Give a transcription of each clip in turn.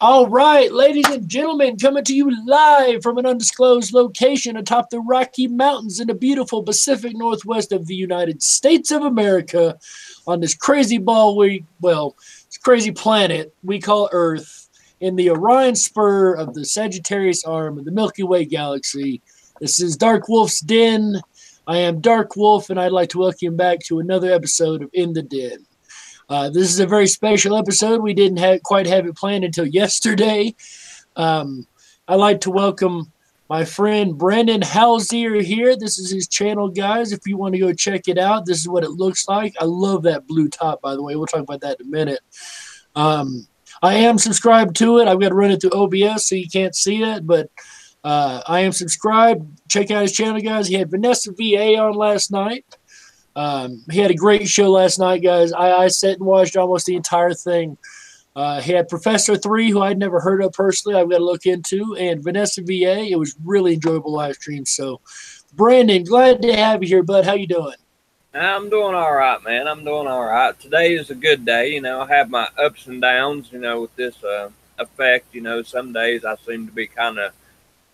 All right, ladies and gentlemen, coming to you live from an undisclosed location atop the Rocky Mountains in the beautiful Pacific Northwest of the United States of America on this crazy this crazy planet we call Earth in the Orion Spur of the Sagittarius Arm of the Milky Way galaxy. This is Dark Wolf's Den. I am Dark Wolf, and I'd like to welcome you back to another episode of In the Den. This is a very special episode. We didn't quite have it planned until yesterday. I'd like to welcome my friend Brandon Hallzere here. This is his channel, guys. If you want to go check it out, this is what it looks like. I love that blue top, by the way. We'll talk about that in a minute. I am subscribed to it. I've got to run it through OBS, so you can't see it, but I am subscribed. Check out his channel, guys. He had Vanessa VA on last night. He had a great show last night, guys. I sat and watched almost the entire thing. He had Professor 3, who I'd never heard of personally. I've got to look into, and Vanessa VA. It was really enjoyable live stream. So, Brandon, glad to have you here, bud. How you doing? I'm doing all right, man. I'm doing all right. Today is a good day. I have my ups and downs, with this effect. Some days I seem to be kind of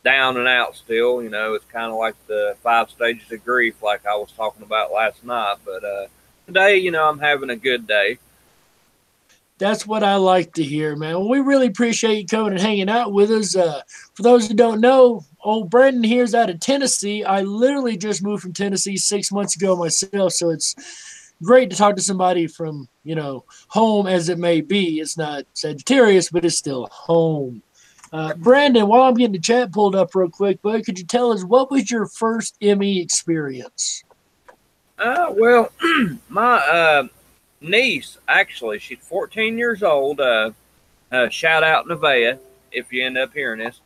down and out still. It's kind of like the 5 stages of grief, like I was talking about last night. But today, I'm having a good day. That's what I like to hear, man. Well, we really appreciate you coming and hanging out with us. For those who don't know, old Brandon here's out of Tennessee. I literally just moved from Tennessee 6 months ago myself, so it's great to talk to somebody from, home as it may be. It's not Sagittarius, but it's still home. Brandon, while I'm getting the chat pulled up real quick, bud, could you tell us what was your first Emmy experience? Well, my niece, actually, she's 14 years old. Shout out Nevaeh, if you end up hearing this.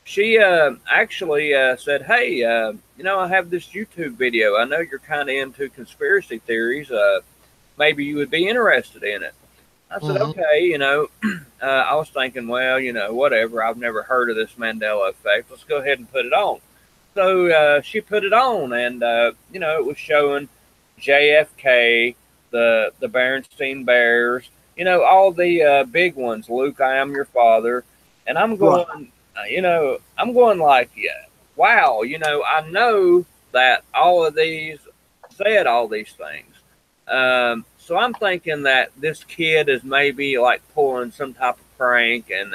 She actually said, hey, I have this YouTube video. I know you're kind of into conspiracy theories. Maybe you would be interested in it. I said, okay, I was thinking, well, whatever. I've never heard of this Mandela Effect. Let's go ahead and put it on. So she put it on, and, it was showing JFK, the Berenstain Bears, all the big ones, Luke, I am your father. And I'm going, I'm going like, yeah, wow, I know that all of these said all these things. So I'm thinking that this kid is maybe like pulling some type of prank, and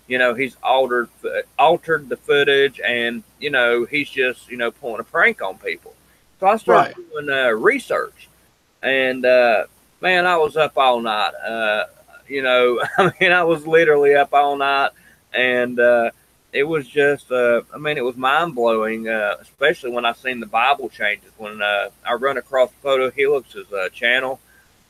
he's altered the footage, and he's just pulling a prank on people. So I started doing research, and man, I was up all night. I was literally up all night, and it was just it was mind blowing, especially when I seen the Bible changes when I run across Photo Helix's channel.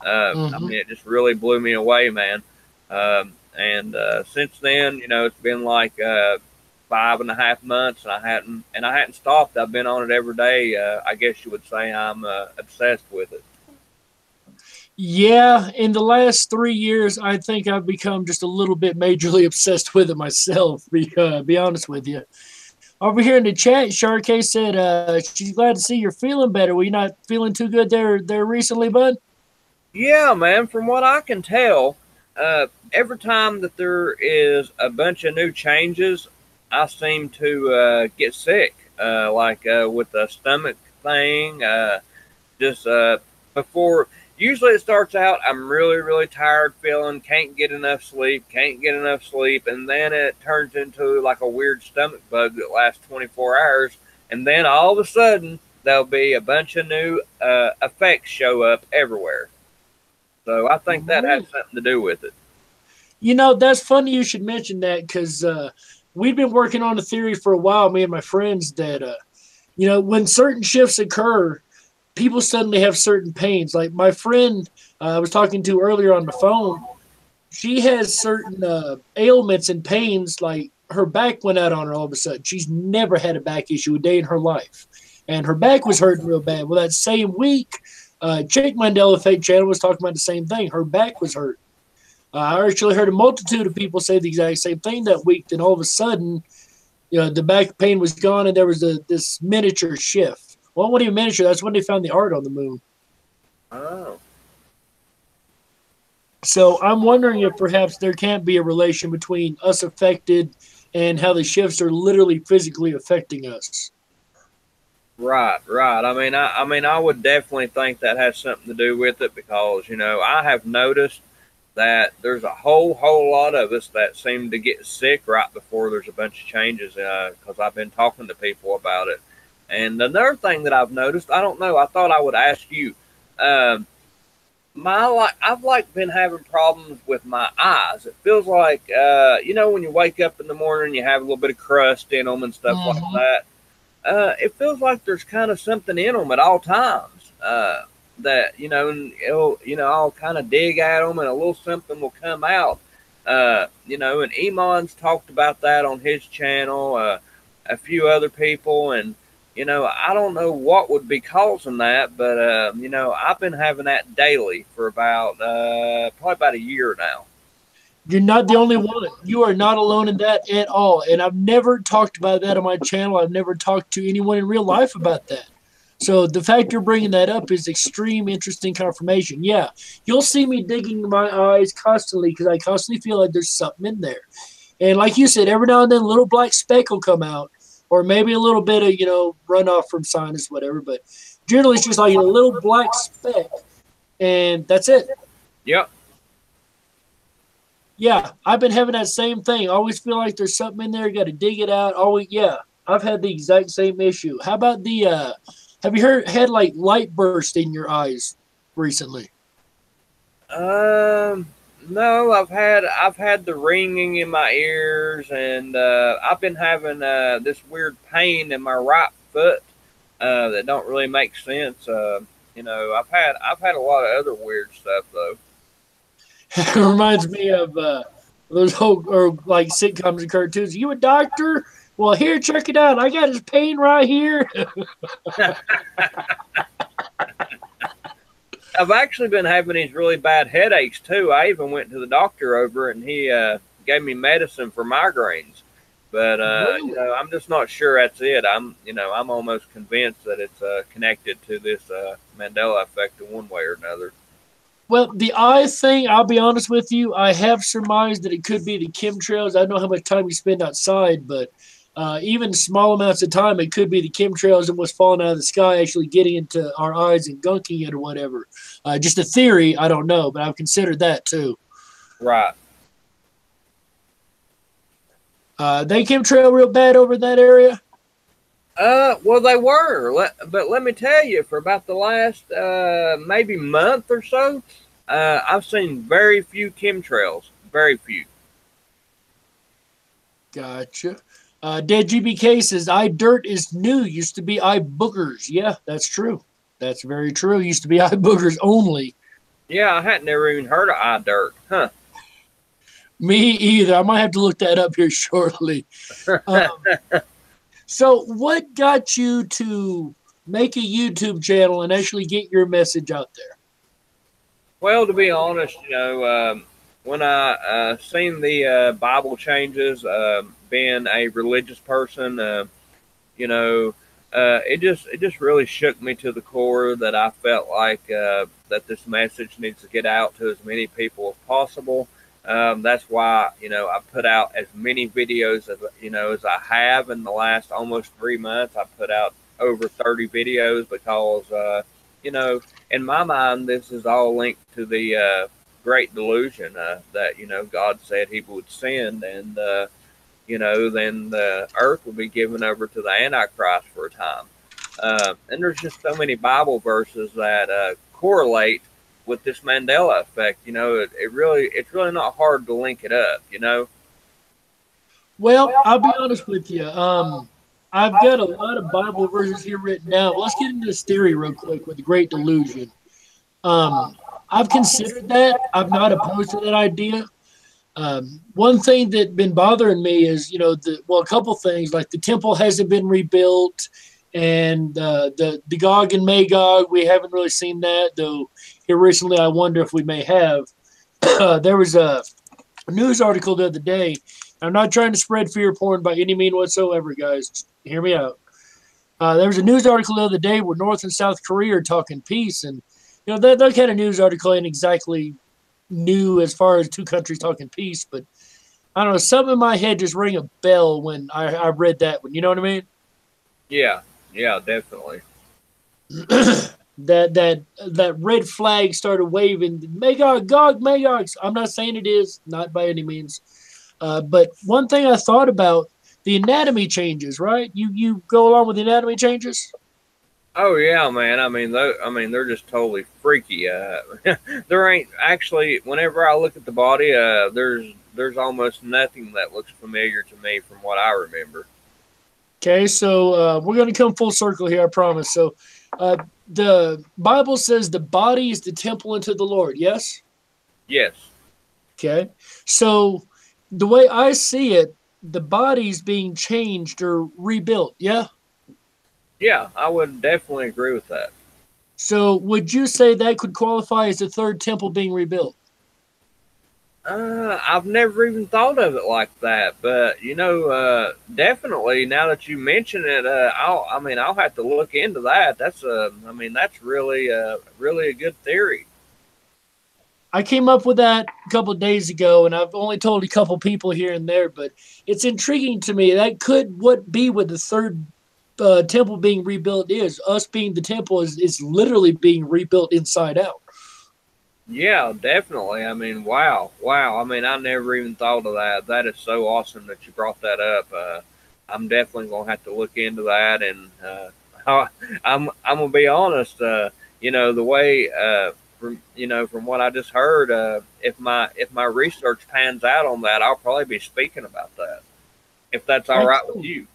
It just really blew me away, man. And since then, it's been like 5.5 months, and I hadn't stopped. I've been on it every day. I guess you would say I'm obsessed with it. Yeah, in the last 3 years, I think I've become just a little bit majorly obsessed with it myself, be honest with you. Over here in the chat, Sharkay said she's glad to see you're feeling better. Were you not feeling too good there recently, bud? Yeah, man, from what I can tell, every time that there is a bunch of new changes, I seem to get sick, like with the stomach thing, before. Usually it starts out, I'm really, really tired feeling, can't get enough sleep, and then it turns into like a weird stomach bug that lasts 24 hours, and then all of a sudden, there'll be a bunch of new effects show up everywhere. So I think that has something to do with it. That's funny you should mention that, because we've been working on a theory for a while, me and my friends, that, when certain shifts occur, people suddenly have certain pains. Like my friend I was talking to earlier on the phone, she has certain ailments and pains, like her back went out on her all of a sudden. She's never had a back issue a day in her life. And her back was hurting real bad. Well, that same week, Jake Mandela Effect channel was talking about the same thing. Her back was hurt. I actually heard a multitude of people say the exact same thing that week. Then all of a sudden, the back pain was gone, and there was this miniature shift. Well, it wasn't even miniature. That's when they found the art on the moon. Oh. So I'm wondering if perhaps there can't be a relation between us affected and how the shifts are literally physically affecting us. Right, right. I would definitely think that has something to do with it because I have noticed that there's a whole lot of us that seem to get sick right before there's a bunch of changes. Because I've been talking to people about it, and another thing that I've noticed, I don't know, I thought I would ask you. Um, I've been having problems with my eyes. It feels like when you wake up in the morning, you have a little bit of crust in them and stuff like Mm-hmm. that. It feels like there's kind of something in them at all times. That and I'll kind of dig at them, and a little something will come out. And Iman's talked about that on his channel. A few other people, and I don't know what would be causing that, but I've been having that daily for about probably about a year now. You're not the only one. You are not alone in that at all. And I've never talked about that on my channel. I've never talked to anyone in real life about that. So the fact you're bringing that up is extreme interesting confirmation. Yeah, you'll see me digging my eyes constantly because I constantly feel like there's something in there. And like you said, every now and then a little black speck will come out, or maybe a little bit of, runoff from sinus, whatever. But generally it's just like a little black speck, and that's it. Yep. Yeah, I've been having that same thing. I always feel like there's something in there. Got to dig it out. Always, yeah. I've had the exact same issue. How about the? Have you had like light burst in your eyes recently? No, I've had the ringing in my ears, and I've been having this weird pain in my right foot that don't really make sense. I've had a lot of other weird stuff though. It reminds me of those whole or like sitcoms and cartoons. You a doctor? Well, here, check it out. I got his pain right here. I've actually been having these really bad headaches too. I even went to the doctor over, and he gave me medicine for migraines. But Really? I'm just not sure that's it. I'm almost convinced that it's connected to this Mandela effect in one way or another. Well, the eye thing, I'll be honest with you, I have surmised that it could be the chemtrails. I don't know how much time you spend outside, but even small amounts of time, it could be the chemtrails and what's falling out of the sky actually getting into our eyes and gunking it or whatever. Just a theory, I don't know, but I've considered that too. Right. They chemtrail real bad over in that area. Well, they were, but let me tell you, for about the last maybe month or so, I've seen very few chemtrails. Very few. Gotcha. Dead GBK says, eye dirt is new. Used to be eye boogers. Yeah, that's true. That's very true. Used to be eye boogers only. Yeah, I hadn't never even heard of eye dirt. Huh. Me either. I might have to look that up here shortly. Um, so, what got you to make a YouTube channel and actually get your message out there? Well, to be honest, when I seen the Bible changes, being a religious person, it just really shook me to the core that I felt like that this message needs to get out to as many people as possible. That's why I put out as many videos as I have in the last almost 3 months. I put out over 30 videos because in my mind this is all linked to the great delusion that God said He would send, and then the earth will be given over to the Antichrist for a time. And there's just so many Bible verses that correlate with this Mandela effect. It's really not hard to link it up. Well, I'll be honest with you. I've got a lot of Bible verses here written down. Let's get into this theory real quick with the Great Delusion. I've considered that. I'm not opposed to that idea. One thing that's been bothering me is, a couple things, like the temple hasn't been rebuilt, and the Gog and Magog, we haven't really seen that, though here recently I wonder if we may have. There was a news article the other day. I'm not trying to spread fear porn by any means whatsoever, guys. Just hear me out. There was a news article the other day where North and South Korea are talking peace, and that kind of news article ain't exactly new as far as two countries talking peace, but I don't know, something in my head just rang a bell when I read that one. You know what I mean? Yeah, yeah, definitely. that red flag started waving. Magog, Gog, Magog. I'm not saying it is, not by any means. But one thing I thought about the anatomy changes, right? You go along with the anatomy changes. Oh yeah, man. They're just totally freaky. There ain't actually. Whenever I look at the body, there's almost nothing that looks familiar to me from what I remember. Okay, so we're going to come full circle here, I promise. So the Bible says the body is the temple unto the Lord, yes? Yes. Okay, so the way I see it, the body's being changed or rebuilt, yeah? Yeah, I would definitely agree with that. So would you say that could qualify as the third temple being rebuilt? I've never even thought of it like that, but definitely now that you mention it, I'll have to look into that. That's really a good theory. I came up with that a couple of days ago, and I've only told a couple people here and there, but it's intriguing to me. That could what be what the third temple being rebuilt is. Us being the temple is literally being rebuilt inside out. Yeah, definitely. Wow. I never even thought of that. That is so awesome that you brought that up. I'm definitely gonna have to look into that, and I'm gonna be honest. The way from what I just heard, if my research pans out on that, I'll probably be speaking about that. If that's all right with you.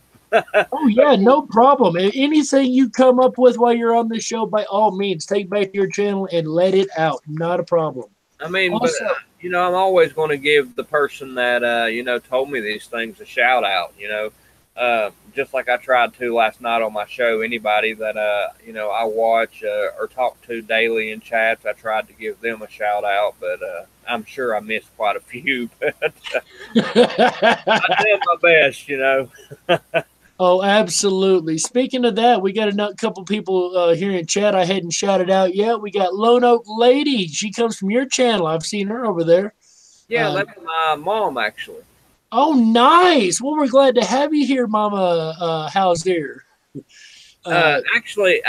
Oh yeah, no problem. Anything you come up with while you're on this show, by all means, take back to your channel and let it out. Not a problem. Also, I'm always going to give the person that told me these things a shout out. Just like I tried to last night on my show. Anybody that I watch or talk to daily in chats, I tried to give them a shout out, but I'm sure I missed quite a few. But I did my best. Oh, absolutely. Speaking of that, we got a couple people here in chat I hadn't shouted out yet. We got Lone Oak Lady. She comes from your channel. I've seen her over there. Yeah, that's my mom, actually. Oh, nice. Well, we're glad to have you here, Mama Hallzere. Actually,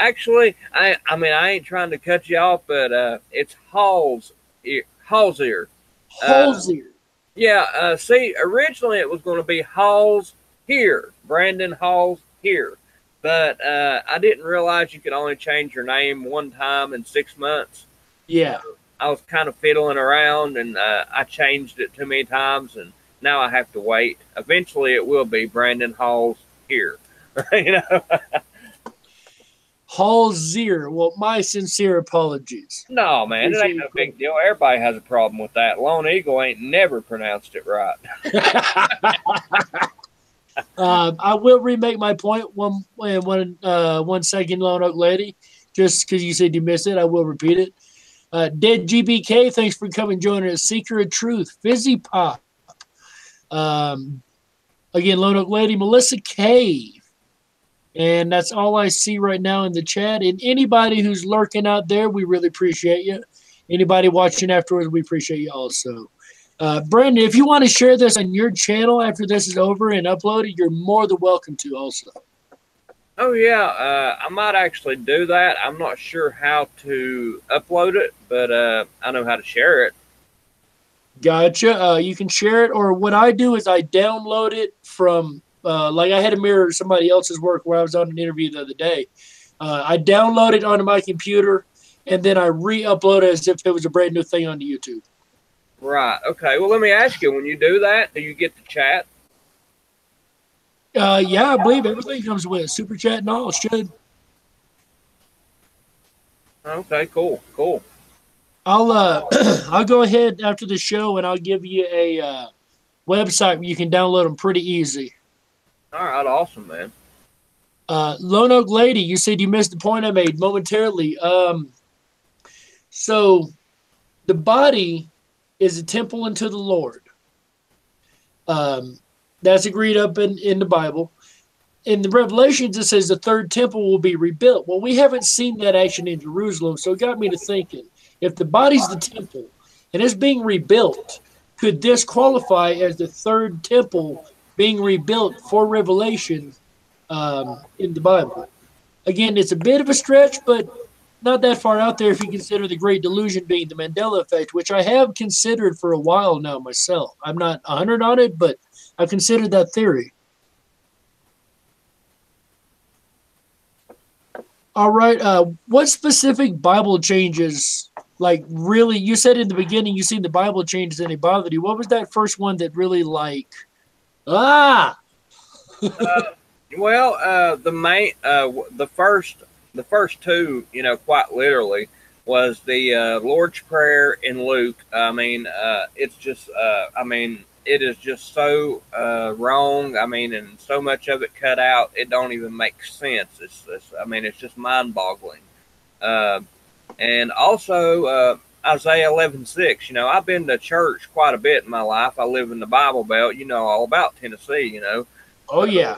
I ain't trying to cut you off, but it's Hallzere. Hallzere. Yeah. See, originally it was going to be Halls here, Brandon Halls here, but I didn't realize you could only change your name one time in 6 months. Yeah. So I was kind of fiddling around, and I changed it too many times, and now I have to wait. Eventually, it will be Brandon Halls here. Hallzere. Well, my sincere apologies. No, man, it ain't no big deal. Everybody has a problem with that. Lone Eagle ain't never pronounced it right. I will remake my point one second, Lone Oak Lady. Just because you said you missed it, I will repeat it. Dead GBK, thanks for coming joining us. Seeker of Truth, Fizzy Pop. Again, Lone Oak Lady, Melissa K. And that's all I see right now in the chat. And anybody who's lurking out there, we really appreciate you. Anybody watching afterwards, we appreciate you also. Brandon, if you want to share this on your channel after this is over and uploaded, you're more than welcome to also. Oh, yeah. I might actually do that. I'm not sure how to upload it, but I know how to share it. Gotcha. You can share it, or what I do is I download it from, like I had to mirror somebody else's work where I was on an interview the other day. I download it onto my computer, and then I re-upload it as if it was a brand new thing onto YouTube. Right. Okay. Well, let me ask you, when you do that, do you get to chat? Yeah, I believe everything comes with super chat and all. It should. Okay. Cool. I'll go ahead after the show and I'll give you a website where you can download them pretty easy. All right. Awesome, man. Lone Oak Lady, you said you missed the point I made momentarily. So the body is a temple unto the Lord. That's agreed up in the Bible. In the Revelations, it says the third temple will be rebuilt. Well, we haven't seen that action in Jerusalem, so it got me to thinking, if the body's the temple and it's being rebuilt. Could this qualify as the third temple being rebuilt for Revelation in the Bible? Again, it's a bit of a stretch, but not that far out there if you consider the Great Delusion being the Mandela Effect, which I have considered for a while now myself. I'm not 100 on it, but I've considered that theory. All right. What specific Bible changes, like really, you said in the beginning you seen the Bible changes and it bothered you. What was that first one that really like, ah? The first two, quite literally, was the Lord's Prayer in Luke. It's just, it is just so wrong. And so much of it cut out, it don't even make sense. It's just mind-boggling. And also Isaiah 11:6. I've been to church quite a bit in my life. I live in the Bible Belt. You know all about Tennessee. Oh yeah.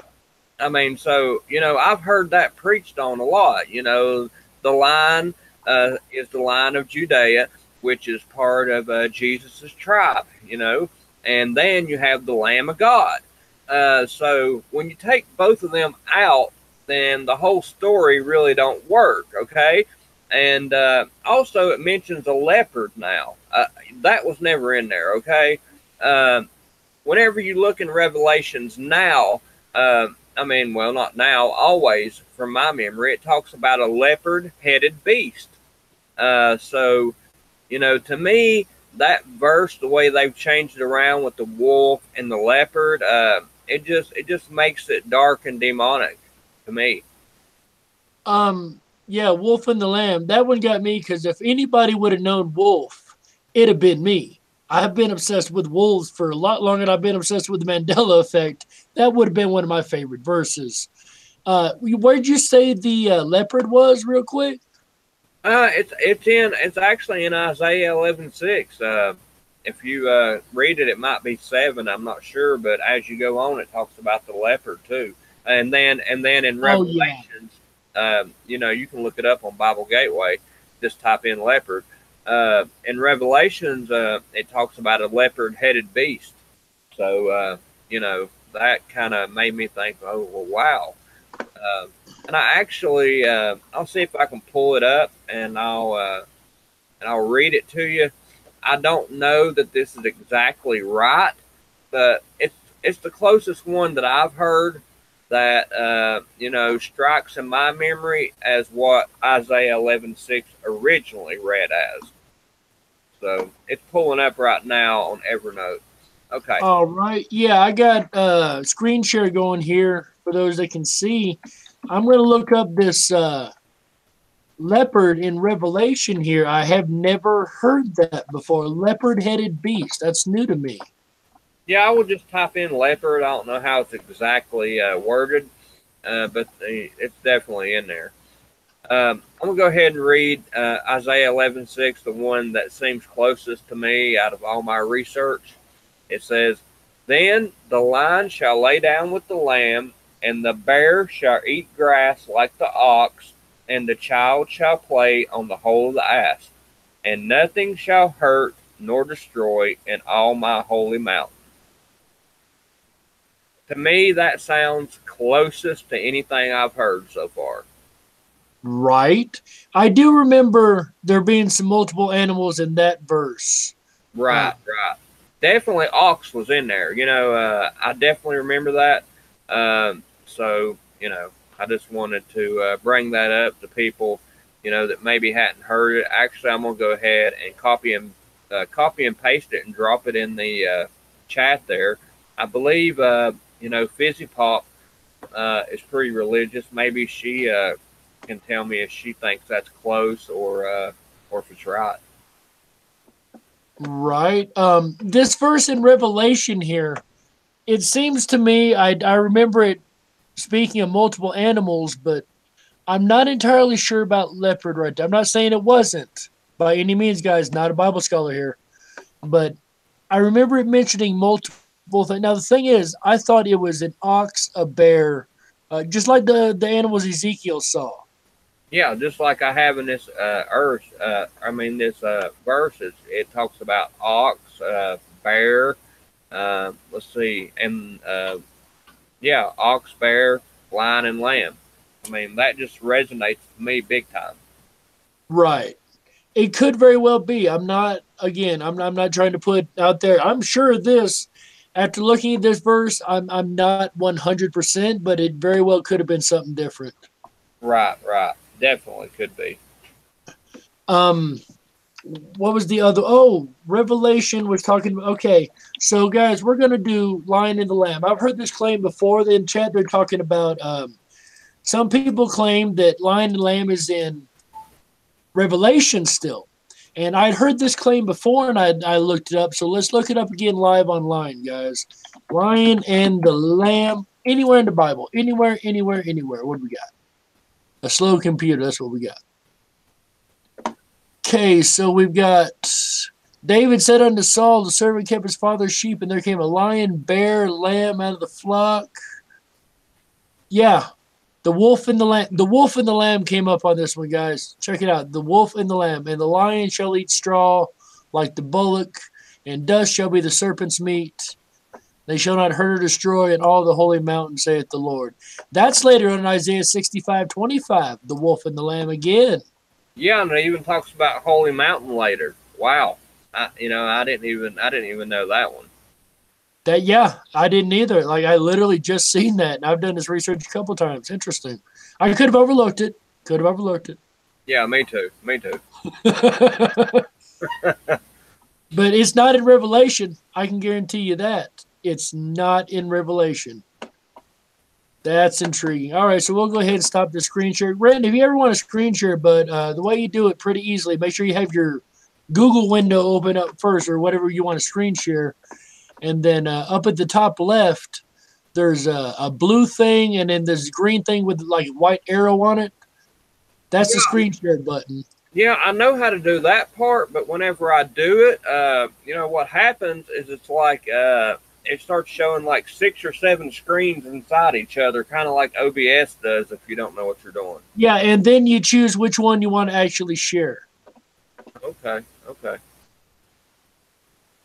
I've heard that preached on a lot. The line is the line of Judea, which is part of Jesus's tribe. And then you have the Lamb of God. So when you take both of them out, then the whole story really don't work. Okay. And also it mentions a leopard now. That was never in there. Okay. Whenever you look in Revelations now, not now, always from my memory, it talks about a leopard-headed beast. To me, that verse, the way they've changed it around with the wolf and the leopard, it just makes it dark and demonic to me. Yeah, Wolf and the Lamb. That one got me because if anybody would have known Wolf, it'd have been me. I have been obsessed with wolves for a lot longer than I've been obsessed with the Mandela Effect. That would have been one of my favorite verses. Where'd you say the leopard was, real quick? It's actually in Isaiah 11:6. If you read it, it might be 7. I'm not sure, but as you go on, it talks about the leopard too. And then in Revelations, you can look it up on Bible Gateway. Just type in leopard. In Revelations, it talks about a leopard-headed beast. So, that kind of made me think, oh, well, wow. And I actually, I'll see if I can pull it up, and I'll read it to you. I don't know that this is exactly right, but it's the closest one that I've heard that strikes in my memory as what Isaiah 11:6 originally read as. So it's pulling up right now on Evernote. Okay. All right. Yeah, I got screen share going here for those that can see. I'm going to look up this leopard in Revelation here. I have never heard that before. Leopard-headed beast. That's new to me. Yeah, I will just type in leopard. I don't know how it's exactly worded, but it's definitely in there. I'm going to go ahead and read Isaiah 11:6, the one that seems closest to me out of all my research. It says, "Then the lion shall lay down with the lamb, and the bear shall eat grass like the ox, and the child shall play on the hole of the asp, and nothing shall hurt nor destroy in all my holy mountain." To me, that sounds closest to anything I've heard so far. Right. I do remember there being some multiple animals in that verse. Right. Definitely ox was in there. I definitely remember that. I just wanted to bring that up to people, that maybe hadn't heard it. Actually, I'm going to go ahead and copy and paste it and drop it in the chat there. I believe, Fizzy Pop is pretty religious. Maybe she can tell me if she thinks that's close or if it's right. Right. This verse in Revelation here, it seems to me, I remember it speaking of multiple animals, but I'm not entirely sure about leopard right there. I'm not saying it wasn't by any means, guys, not a Bible scholar here, but I remember it mentioning multiple things. Now, the thing is, I thought it was an ox, a bear, just like the animals Ezekiel saw. Yeah, just like I have in this this verse, it talks about ox, bear, let's see, and yeah, ox, bear, lion, and lamb. I mean, that just resonates with me big time. Right. It could very well be. I'm not, again, I'm not trying to put out there. I'm sure of this. After looking at this verse, I'm not 100%, but it very well could have been something different. Right, right. Definitely could be. Um, what was the other? Oh, Revelation was talking about. Okay, so guys, we're gonna do Lion and the Lamb. I've heard this claim before. In chat, they're talking about. Some people claim that Lion and Lamb is in Revelation still. And I'd heard this claim before and I looked it up. So let's look it up again live online, guys. Lion and the Lamb, anywhere in the Bible. Anywhere, anywhere, anywhere. What do we got? A slow computer. That's what we got. Okay, so we've got David said unto Saul, the servant kept his father's sheep, and there came a lion, bear, lamb out of the flock. Yeah, the wolf and the lamb. The wolf and the lamb came up on this one, guys. Check it out. The wolf and the lamb. And the lion shall eat straw like the bullock, and dust shall be the serpent's meat. They shall not hurt or destroy in all the holy mountain, saith the Lord. That's later on in Isaiah 65:25. The wolf and the lamb again. Yeah, and it even talks about Holy Mountain later. Wow, I didn't even know that one. That, yeah, I didn't either. Like, I literally just seen that, and I've done this research a couple times. Interesting. I could have overlooked it. Could have overlooked it. Yeah, me too. Me too. But it's not in Revelation. I can guarantee you that. It's not in Revelation. That's intriguing. All right, so we'll go ahead and stop the screen share. Brandon, if you ever want a screen share, but the way you do it pretty easily, make sure you have your Google window open up first or whatever you want to screen share. And then up at the top left, there's a blue thing and then this green thing with like a white arrow on it. That's the screen share button. Yeah, I know how to do that part, but whenever I do it, what happens is it's like it starts showing like 6 or 7 screens inside each other, kind of like OBS does if you don't know what you're doing. Yeah, and then you choose which one you want to actually share. Okay.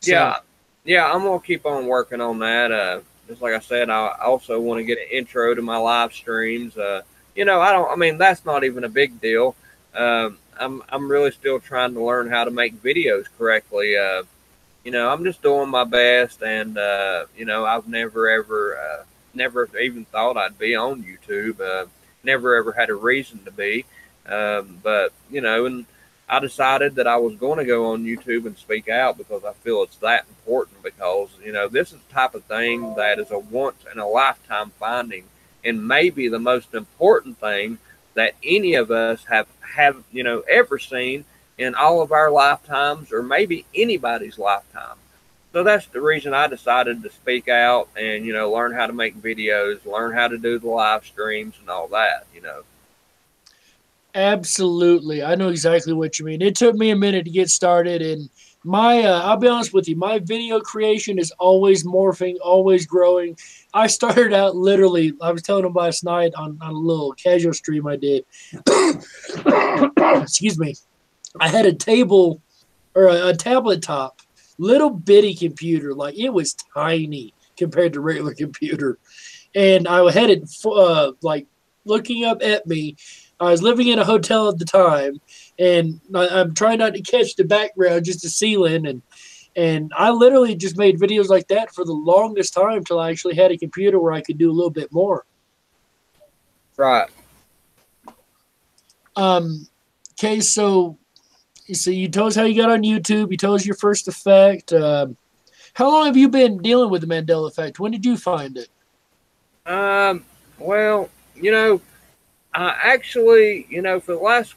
So, Yeah, I'm gonna keep on working on that. Just like I said, I also want to get an intro to my live streams. I mean, that's not even a big deal. I'm really still trying to learn how to make videos correctly. I'm just doing my best, and I've never even thought I'd be on YouTube. Never ever had a reason to be, but and I decided that I was going to go on YouTube and speak out because I feel it's that important. Because this is the type of thing that is a once in a lifetime finding, and maybe the most important thing that any of us have ever seen in all of our lifetimes, or maybe anybody's lifetime. So that's the reason I decided to speak out and learn how to make videos, learn how to do the live streams and all that. absolutely. I know exactly what you mean. It took me a minute to get started, and I'll be honest with you, my video creation is always morphing, always growing. I started out literally, I was telling them last night on a little casual stream I did. Excuse me. I had a table or a tablet top, little bitty computer. Like, it was tiny compared to regular computer. And I had it like looking up at me. I was living in a hotel at the time, and I'm trying not to catch the background, just the ceiling. And I literally just made videos like that for the longest time till I actually had a computer where I could do a little bit more. Right. Okay, so you told us how you got on YouTube. You told us your first effect. How long have you been dealing with the Mandela Effect? When did you find it? Well, I actually, for the last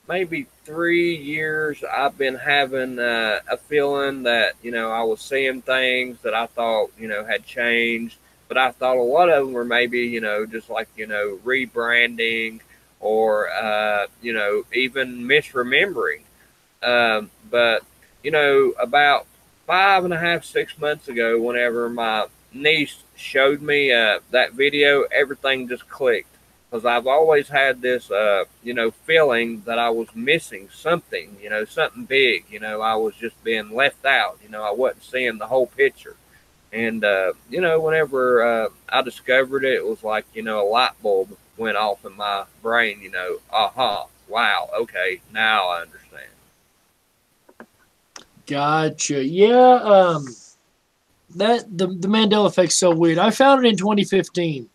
maybe 3 years, I've been having a feeling that, I was seeing things that I thought, had changed, but I thought a lot of them were maybe, just like, rebranding or, even misremembering. But, about 5.5, 6 months ago, whenever my niece showed me that video, everything just clicked. because I've always had this, feeling that I was missing something, something big. I was just being left out. I wasn't seeing the whole picture. And, whenever I discovered it, it was like, a light bulb went off in my brain, wow, okay, now I understand. Gotcha. Yeah. That the Mandela Effect's so weird. I found it in 2015,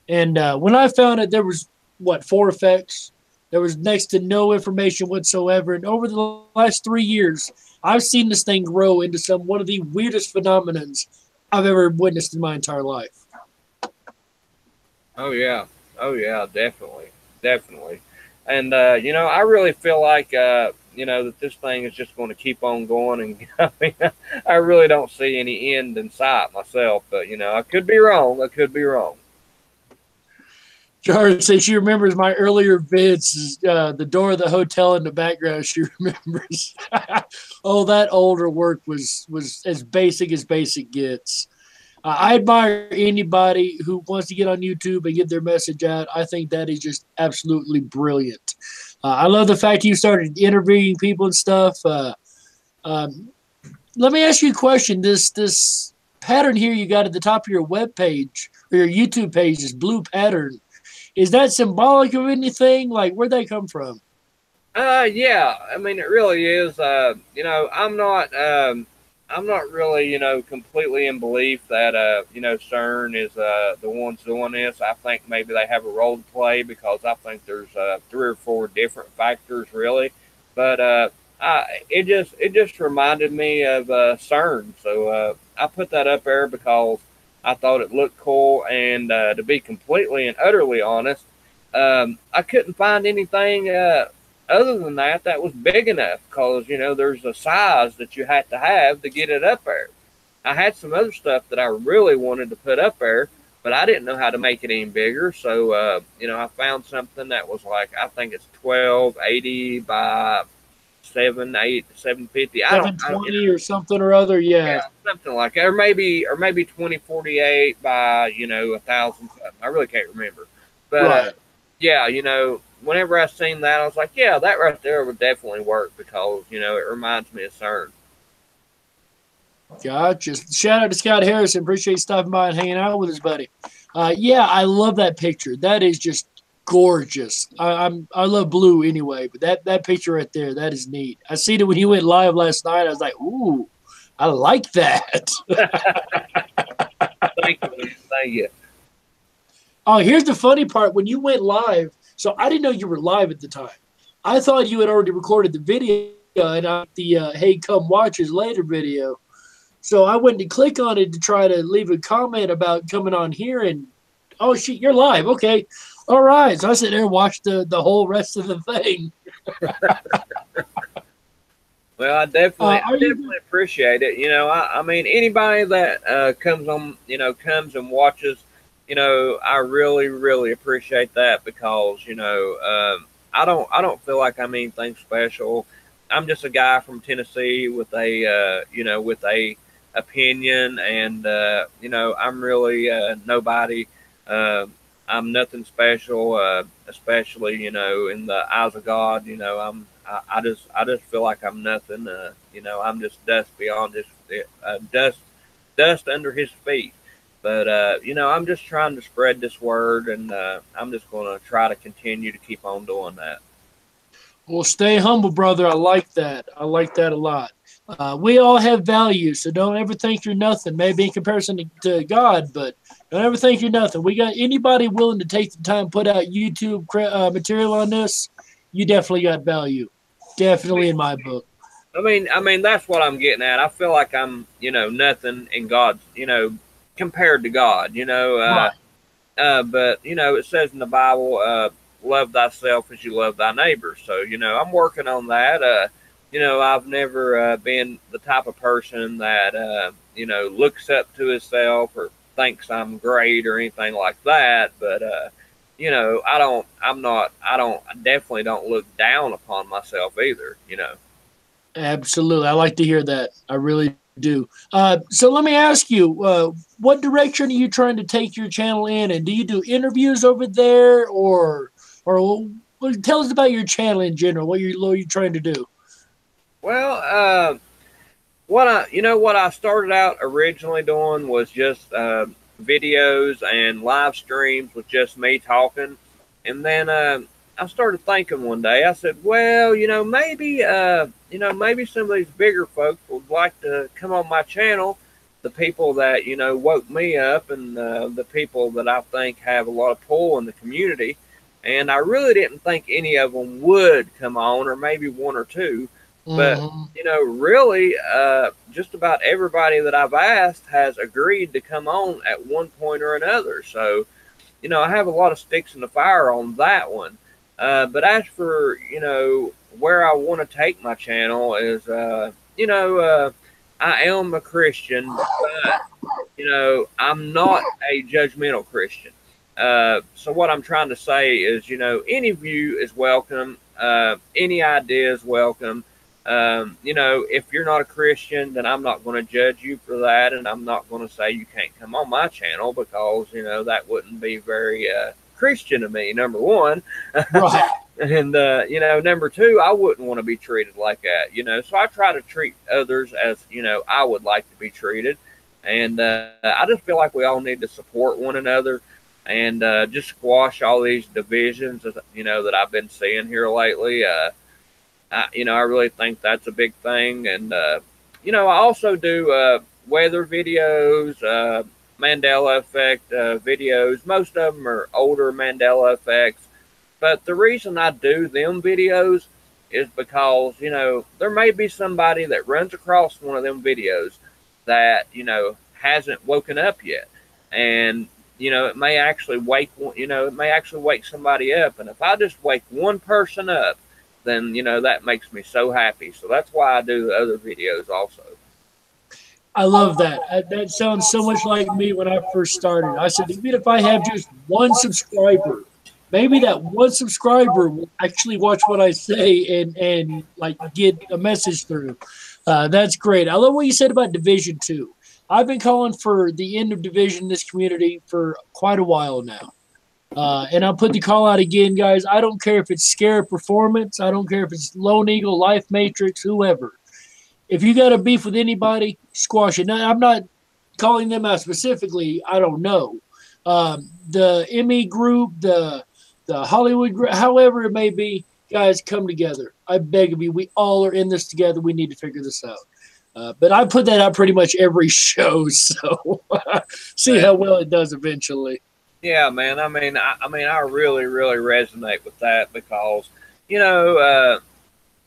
and when I found it, there was what 4 effects. There was next to no information whatsoever, and over the last 3 years, I've seen this thing grow into one of the weirdest phenomenons I've ever witnessed in my entire life. Oh yeah, oh yeah, definitely, definitely. And I really feel like that this thing is just going to keep on going, and I really don't see any end in sight myself. But I could be wrong. I could be wrong. Jar says she remembers my earlier vids, the door of the hotel in the background. She remembers. Oh, that older work was as basic gets. I admire anybody who wants to get on YouTube and get their message out. I think that is just absolutely brilliant. I love the fact you started interviewing people and stuff. Let me ask you a question. This pattern here you got at the top of your web page or your YouTube page, this blue pattern, is that symbolic of anything? Like, where'd that come from? Yeah. I mean, it really is. I'm not really, completely in belief that, CERN is the ones doing this. I think maybe they have a role to play because I think there's 3 or 4 different factors, really. But it just reminded me of CERN, so I put that up there because I thought it looked cool. And to be completely and utterly honest, I couldn't find anything. Other than that, that was big enough because, there's a size that you had to have to get it up there. I had some other stuff that I really wanted to put up there, but I didn't know how to make it any bigger. So, I found something that was like, I think it's 1280 by 750. I don't 720 or something or other. Yeah. yeah, something like that, or maybe 2048 by 1,000 something. I really can't remember, but Right. yeah, whenever I seen that, I was like, yeah, that right there would definitely work because it reminds me of CERN. Gotcha. Shout out to Scott Harrison. Appreciate you stopping by and hanging out with us, buddy. Yeah, I love that picture. That is just gorgeous. I love blue anyway, but that picture right there, that is neat. I seen it when he went live last night. I was like, ooh, I like that. Thank you, man. Thank you. Oh, here's the funny part. When you went live, so I didn't know you were live at the time. I thought you had already recorded the video and the "Hey, come watch us later" video. So I went to click on it to try to leave a comment about coming on here, and oh shit, you're live. Okay, all right. So I sit there and watched the whole rest of the thing. Well, I definitely appreciate it. I mean, anybody that comes and watches, I really, really appreciate that because, I don't feel like I'm anything special. I'm just a guy from Tennessee with a opinion, and I'm really nobody. Uh, I'm nothing special, especially in the eyes of God. I just feel like I'm nothing. I'm just dust beyond his dust under his feet. But I'm just trying to spread this word, and I'm just going to try to continue to keep on doing that. Well, stay humble, brother. I like that. I like that a lot. We all have value, so don't ever think you're nothing. Maybe in comparison to God, but don't ever think you're nothing. We got anybody willing to take the time, put out YouTube material on this. You definitely got value. Definitely in my book. I mean, that's what I'm getting at. I feel like I'm, nothing in God's, compared to God, Right. but it says in the Bible, love thyself as you love thy neighbor. So, I'm working on that. I've never been the type of person that looks up to himself or thinks I'm great or anything like that. But I definitely don't look down upon myself either. Absolutely. I like to hear that. I really do. So let me ask you, what direction are you trying to take your channel in? And do you do interviews over there or well, tell us about your channel in general. What are you trying to do? Well, what I started out originally doing was just videos and live streams with just me talking, and then I started thinking one day. I said, well, maybe some of these bigger folks would like to come on my channel. The people that woke me up, and the people that I think have a lot of pull in the community. And I really didn't think any of them would come on, or maybe one or two. But Mm-hmm. really, just about everybody that I've asked has agreed to come on at one point or another. So, I have a lot of sticks in the fire on that one. But as for, where I want to take my channel is, I am a Christian, but, I'm not a judgmental Christian. So what I'm trying to say is, any view is welcome. Any idea is welcome. If you're not a Christian, then I'm not going to judge you for that, and I'm not going to say you can't come on my channel because that wouldn't be very Christian of me. Number one, Right. and number two, I wouldn't want to be treated like that. So I try to treat others as I would like to be treated, and I just feel like we all need to support one another and just squash all these divisions that I've been seeing here lately. I really think that's a big thing. And, I also do weather videos, Mandela Effect videos. Most of them are older Mandela Effects. But the reason I do them videos is because, there may be somebody that runs across one of them videos that, hasn't woken up yet. And, it may actually wake somebody up. And if I just wake one person up, then that makes me so happy. So that's why I do the other videos also. I love that. That sounds so much like me when I first started. I said, even if I have just one subscriber, maybe that one subscriber will actually watch what I say and like get a message through. That's great. I love what you said about Division Two. I've been calling for the end of division in this community for quite a while now. And I'll put the call out again, guys. I don't care if it's Scare Performance. I don't care if it's Lone Eagle, Life Matrix, whoever. If you got a beef with anybody, squash it. Now, I'm not calling them out specifically. I don't know. The ME group, the Hollywood group, however it may be, guys, come together. I beg of you. We all are in this together. We need to figure this out. But I put that out pretty much every show, so see how well it does eventually. Yeah, man. I really, really resonate with that because,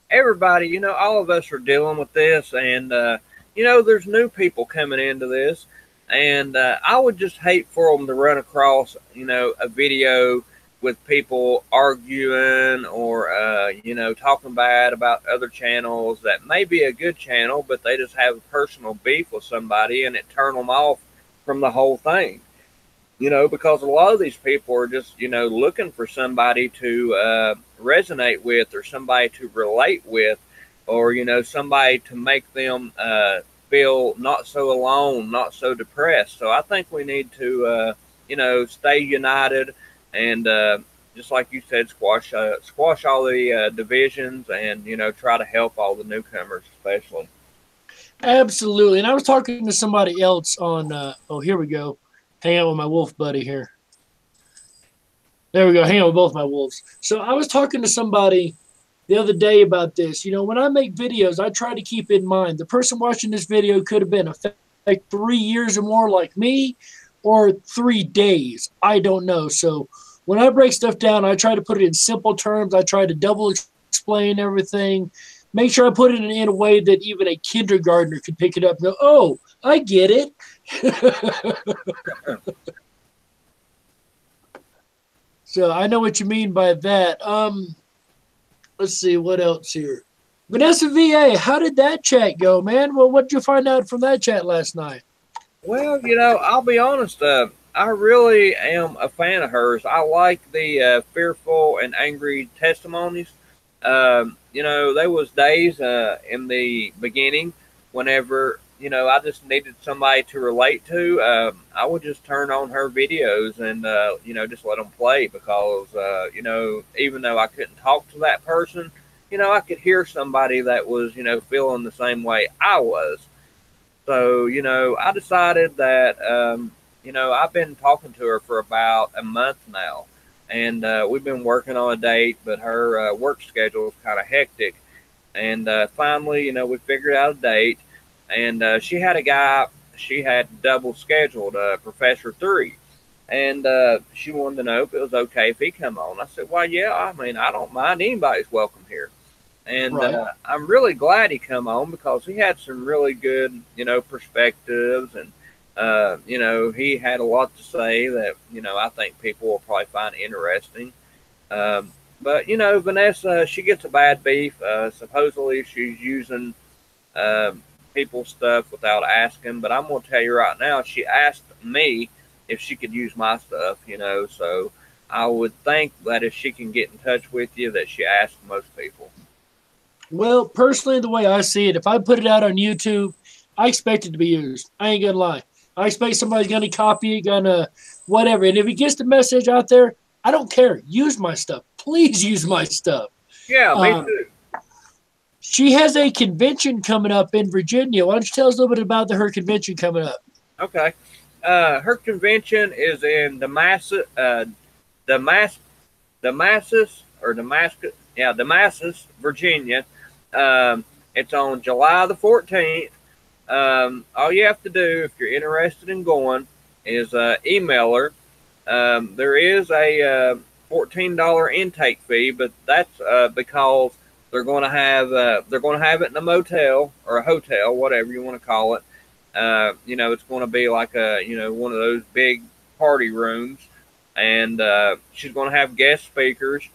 everybody, all of us are dealing with this, and there's new people coming into this, and I would just hate for them to run across, a video with people arguing or talking bad about other channels that may be a good channel, but they just have a personal beef with somebody, and it turn them off from the whole thing. Because a lot of these people are just, looking for somebody to resonate with, or somebody to relate with, or, somebody to make them feel not so alone, not so depressed. So I think we need to, stay united and, just like you said, squash all the divisions and, try to help all the newcomers, especially. Absolutely. And I was talking to somebody else on, oh, here we go. Hang out with my wolf buddy here. There we go. Hang out with both my wolves. So I was talking to somebody the other day about this. When I make videos, I try to keep in mind the person watching this video could have been like 3 years or more like me, or 3 days. I don't know. So when I break stuff down, I try to put it in simple terms. I try to double explain everything. Make sure I put it in a way that even a kindergartner could pick it up and go, oh, I get it. So I know what you mean by that. Let's see what else here. Vanessa VA, how did that chat go, man? Well, what did you find out from that chat last night? Well, I'll be honest. I really am a fan of hers. I like the fearful and angry testimonies. You know, there was days in the beginning whenever, you know, I just needed somebody to relate to. I would just turn on her videos and, you know, just let them play because, you know, even though I couldn't talk to that person, you know, I could hear somebody that was, you know, feeling the same way I was. So, you know, I decided that, you know, I've been talking to her for about a month now, and we've been working on a date, but her work schedule is kind of hectic. And finally, you know, we figured out a date, and she had a guy she had double scheduled, Professor 3. And she wanted to know if it was okay if he come on. I said, well, yeah, I mean, I don't mind. Anybody's welcome here. And Right. I'm really glad he come on because he had some really good, you know, perspectives, and you know, he had a lot to say that, you know, I think people will probably find interesting. Um, but you know, Vanessa, she gets a bad beef. Supposedly, she's using uh, people's stuff without asking. But I'm gonna tell you right now, she asked me if she could use my stuff. You know, so I would think that if she can get in touch with you, that she asked most people. Well, personally, the way I see it, if I put it out on YouTube, I expect it to be used. I ain't gonna lie. I expect somebody's gonna copy it, gonna whatever. And if it gets the message out there, I don't care. Use my stuff. Please use my stuff. Yeah, me Um, too. she has a convention coming up in Virginia. Why don't you tell us a little bit about her convention coming up? Okay. Her convention is in Damas, Damascus, or Damascus, yeah, Damascus, Virginia. It's on July the 14th. All you have to do if you're interested in going is email her. There is a $14 intake fee, but that's because they're going to have it in a motel or a hotel, whatever you want to call it. You know, it's going to be like a, you know, one of those big party rooms, and she's going to have guest speakers.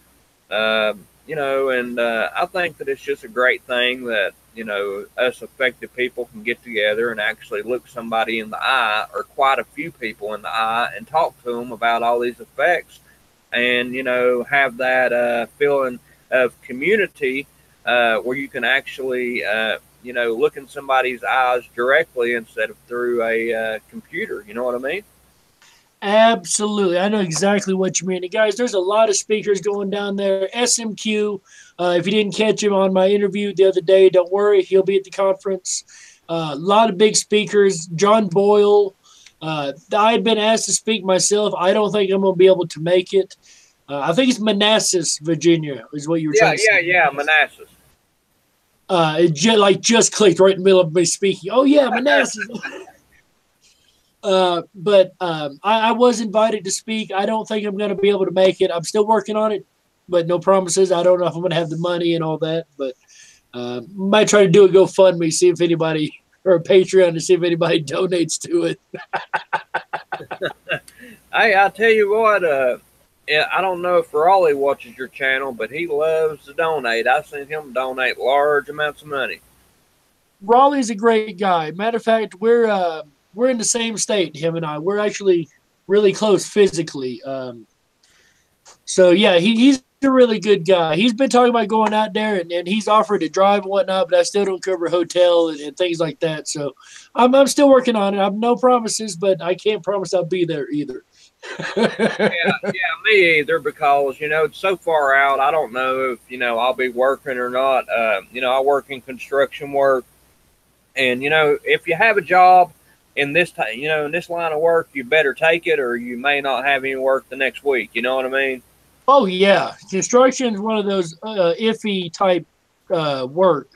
You know, and I think that it's just a great thing that, you know, us affected people can get together and actually look somebody in the eye, or quite a few people in the eye, and talk to them about all these effects, and, you know, have that feeling of community where you can actually, you know, look in somebody's eyes directly instead of through a computer. You know what I mean? Absolutely. I know exactly what you mean. And guys, there's a lot of speakers going down there. SMQ, if you didn't catch him on my interview the other day, don't worry. He'll be at the conference. A lot of big speakers. John Boyle. I had been asked to speak myself. I don't think I'm going to be able to make it. I think it's Manassas, Virginia, is what you were Yeah, trying to yeah, say. yeah. Manassas. Just clicked right in the middle of me speaking. Oh, yeah, Manassas. But I was invited to speak. I don't think I'm going to be able to make it. I'm still working on it, but no promises. I don't know if I'm going to have the money and all that. But might try to do a GoFundMe, see if anybody, or a Patreon, to see if anybody donates to it. Hey, I tell you what, yeah, I don't know if Raleigh watches your channel, but he loves to donate. I've seen him donate large amounts of money. Raleigh's a great guy. Matter of fact, we're in the same state. Him and I. We're actually really close physically. So yeah, he's a really good guy. He's been talking about going out there, and he's offered to drive and whatnot, but I still don't cover hotel and things like that. So I'm still working on it. I've no promises, but I can't promise I'll be there either. Yeah, yeah, me either, because, you know, it's so far out. I don't know if, you know, I'll be working or not. You know, I work in construction work, and, you know, if you have a job in this, you know, in this line of work, you better take it, or you may not have any work the next week. You know what I mean? Oh yeah, construction is one of those iffy type work.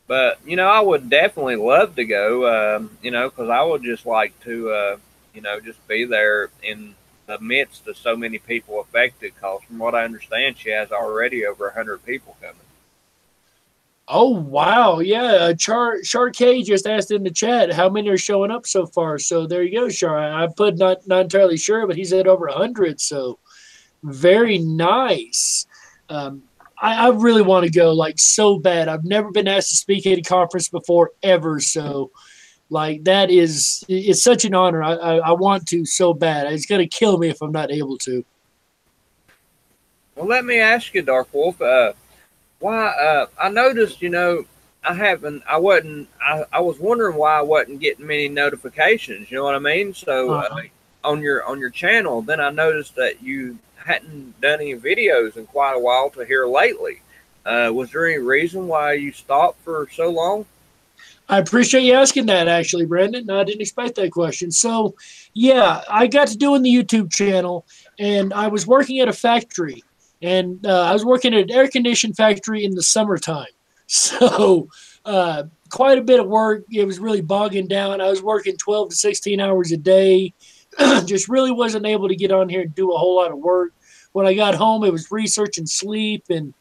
But, you know, I would definitely love to go, you know, because I would just like to, you know, just be there in the midst of so many people affected. Because from what I understand, she has already over 100 people coming. Oh wow, yeah. Char K just asked in the chat how many are showing up so far. So there you go, Char. I put not entirely sure, but he said over 100. So very nice. Um, I really want to go like so bad. I've never been asked to speak at a conference before ever. So like that is it's such an honor. I want to so bad. It's gonna kill me if I'm not able to. Well, let me ask you, Dark Wolf. Why? I noticed. I was wondering why I wasn't getting many notifications. You know what I mean? So Uh, on your channel, then I noticed that you hadn't done any videos in quite a while to here lately. Was there any reason why you stopped for so long? I appreciate you asking that, actually, Brandon. I didn't expect that question. So, yeah, I got to doing the YouTube channel, and I was working at a factory, and I was working at an air conditioned factory in the summertime. So, quite a bit of work. It was really bogging down. I was working 12 to 16 hours a day. Just really wasn't able to get on here and do a whole lot of work. When I got home, it was research and sleep. And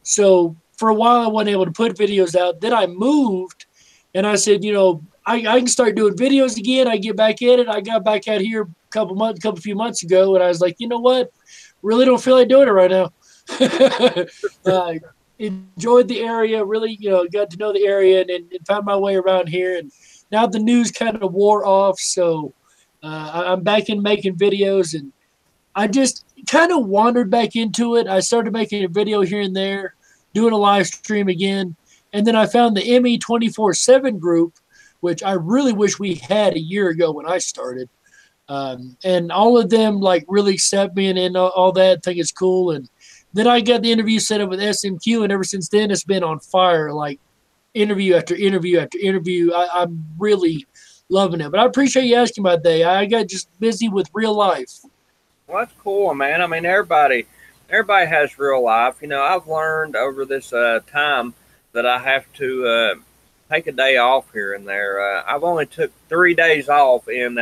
so, for a while, I wasn't able to put videos out. Then I moved and I said, I can start doing videos again. I get back at it. I got back out here couple few months ago, and I was like, you know what? Really don't feel like doing it right now. Enjoyed the area, really, got to know the area and found my way around here. And now the news kind of wore off, so I'm back in making videos, and I just kind of wandered back into it. I started making a video here and there, doing a live stream again. And then I found the ME 24/7 group, which I really wish we had a year ago when I started. And all of them like really accept me and all that, think it's cool. And then I got the interview set up with SMQ, and ever since then it's been on fire, like interview after interview after interview. I'm really loving it. But I appreciate you asking about that. I got just busy with real life. Well, that's cool, man. I mean, everybody has real life. I've learned over this time that I have to take a day off here and there. I've only took 3 days off in,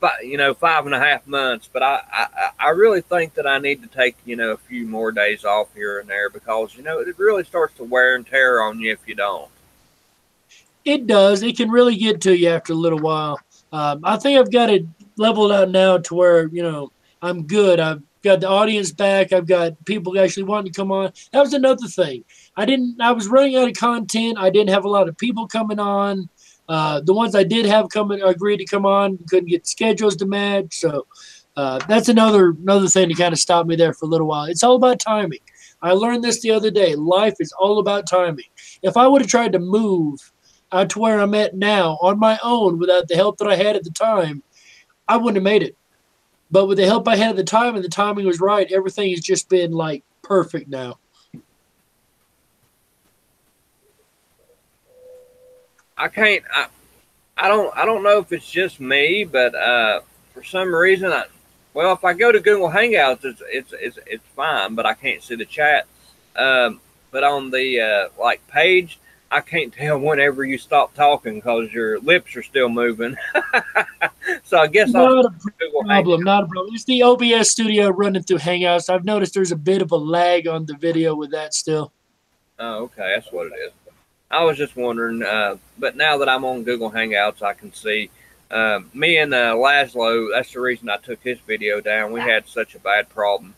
5.5 months, but I really think that I need to take, a few more days off here and there because, it really starts to wear and tear on you if you don't. It does. It can really get to you after a little while. I think I've got it leveled out now to where, I'm good. I've got the audience back. I've got people actually wanting to come on. That was another thing. I was running out of content. I didn't have a lot of people coming on. The ones I did have agreed to come on, couldn't get schedules to match. So that's another thing to kind of stop me there for a little while. It's all about timing. I learned this the other day. Life is all about timing. If I would have tried to move out to where I'm at now on my own without the help that I had at the time, I wouldn't have made it. But with the help I had at the time and the timing was right, everything has just been like perfect now. I can't. I don't know if it's just me, but for some reason, if I go to Google Hangouts, it's fine, but I can't see the chat. But on the page, I can't tell whenever you stop talking because your lips are still moving. So I guess not a problem. Not a problem. It's the OBS studio running through Hangouts. I've noticed there's a bit of a lag on the video with that still. Oh, okay, that's what it is. I was just wondering, but now that I'm on Google Hangouts, I can see me and Laszlo. That's the reason I took his video down. We had such a bad problem.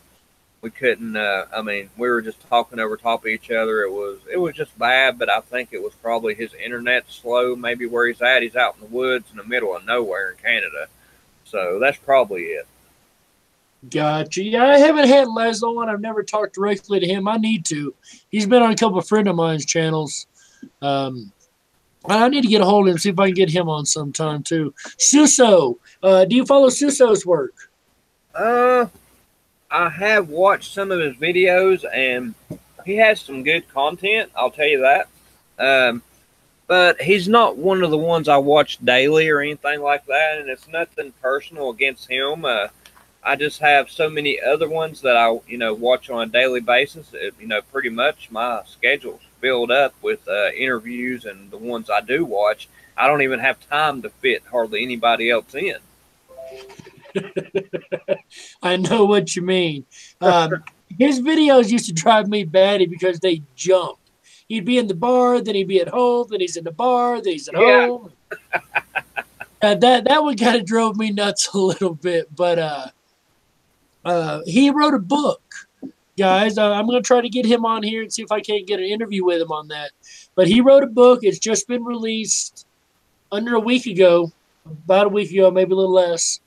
We couldn't. We were just talking over top of each other. It was just bad. But I think it was probably his internet slow. Maybe where he's at, he's out in the woods in the middle of nowhere in Canada. So that's probably it. Gotcha. Yeah, I haven't had Laszlo on. I've never talked directly to him. I need to. He's been on a couple of friend of mine's channels. I need to get a hold of him, see if I can get him on sometime too. Suso, do you follow Suso's work? I have watched some of his videos, and he has some good content. I'll tell you that. But he's not one of the ones I watch daily or anything like that, and it's nothing personal against him. I just have so many other ones that I, watch on a daily basis. Pretty much my schedule's filled up with interviews, and the ones I do watch, I don't even have time to fit hardly anybody else in. I know what you mean. His videos used to drive me batty because they jumped. He'd be in the bar, then he'd be at home, then he's in the bar, then he's at home. That one kind of drove me nuts a little bit. But he wrote a book, guys. I'm going to try to get him on here and see if I can't get an interview with him on that. But he wrote a book. It's just been released under a week ago, about a week ago, maybe a little less.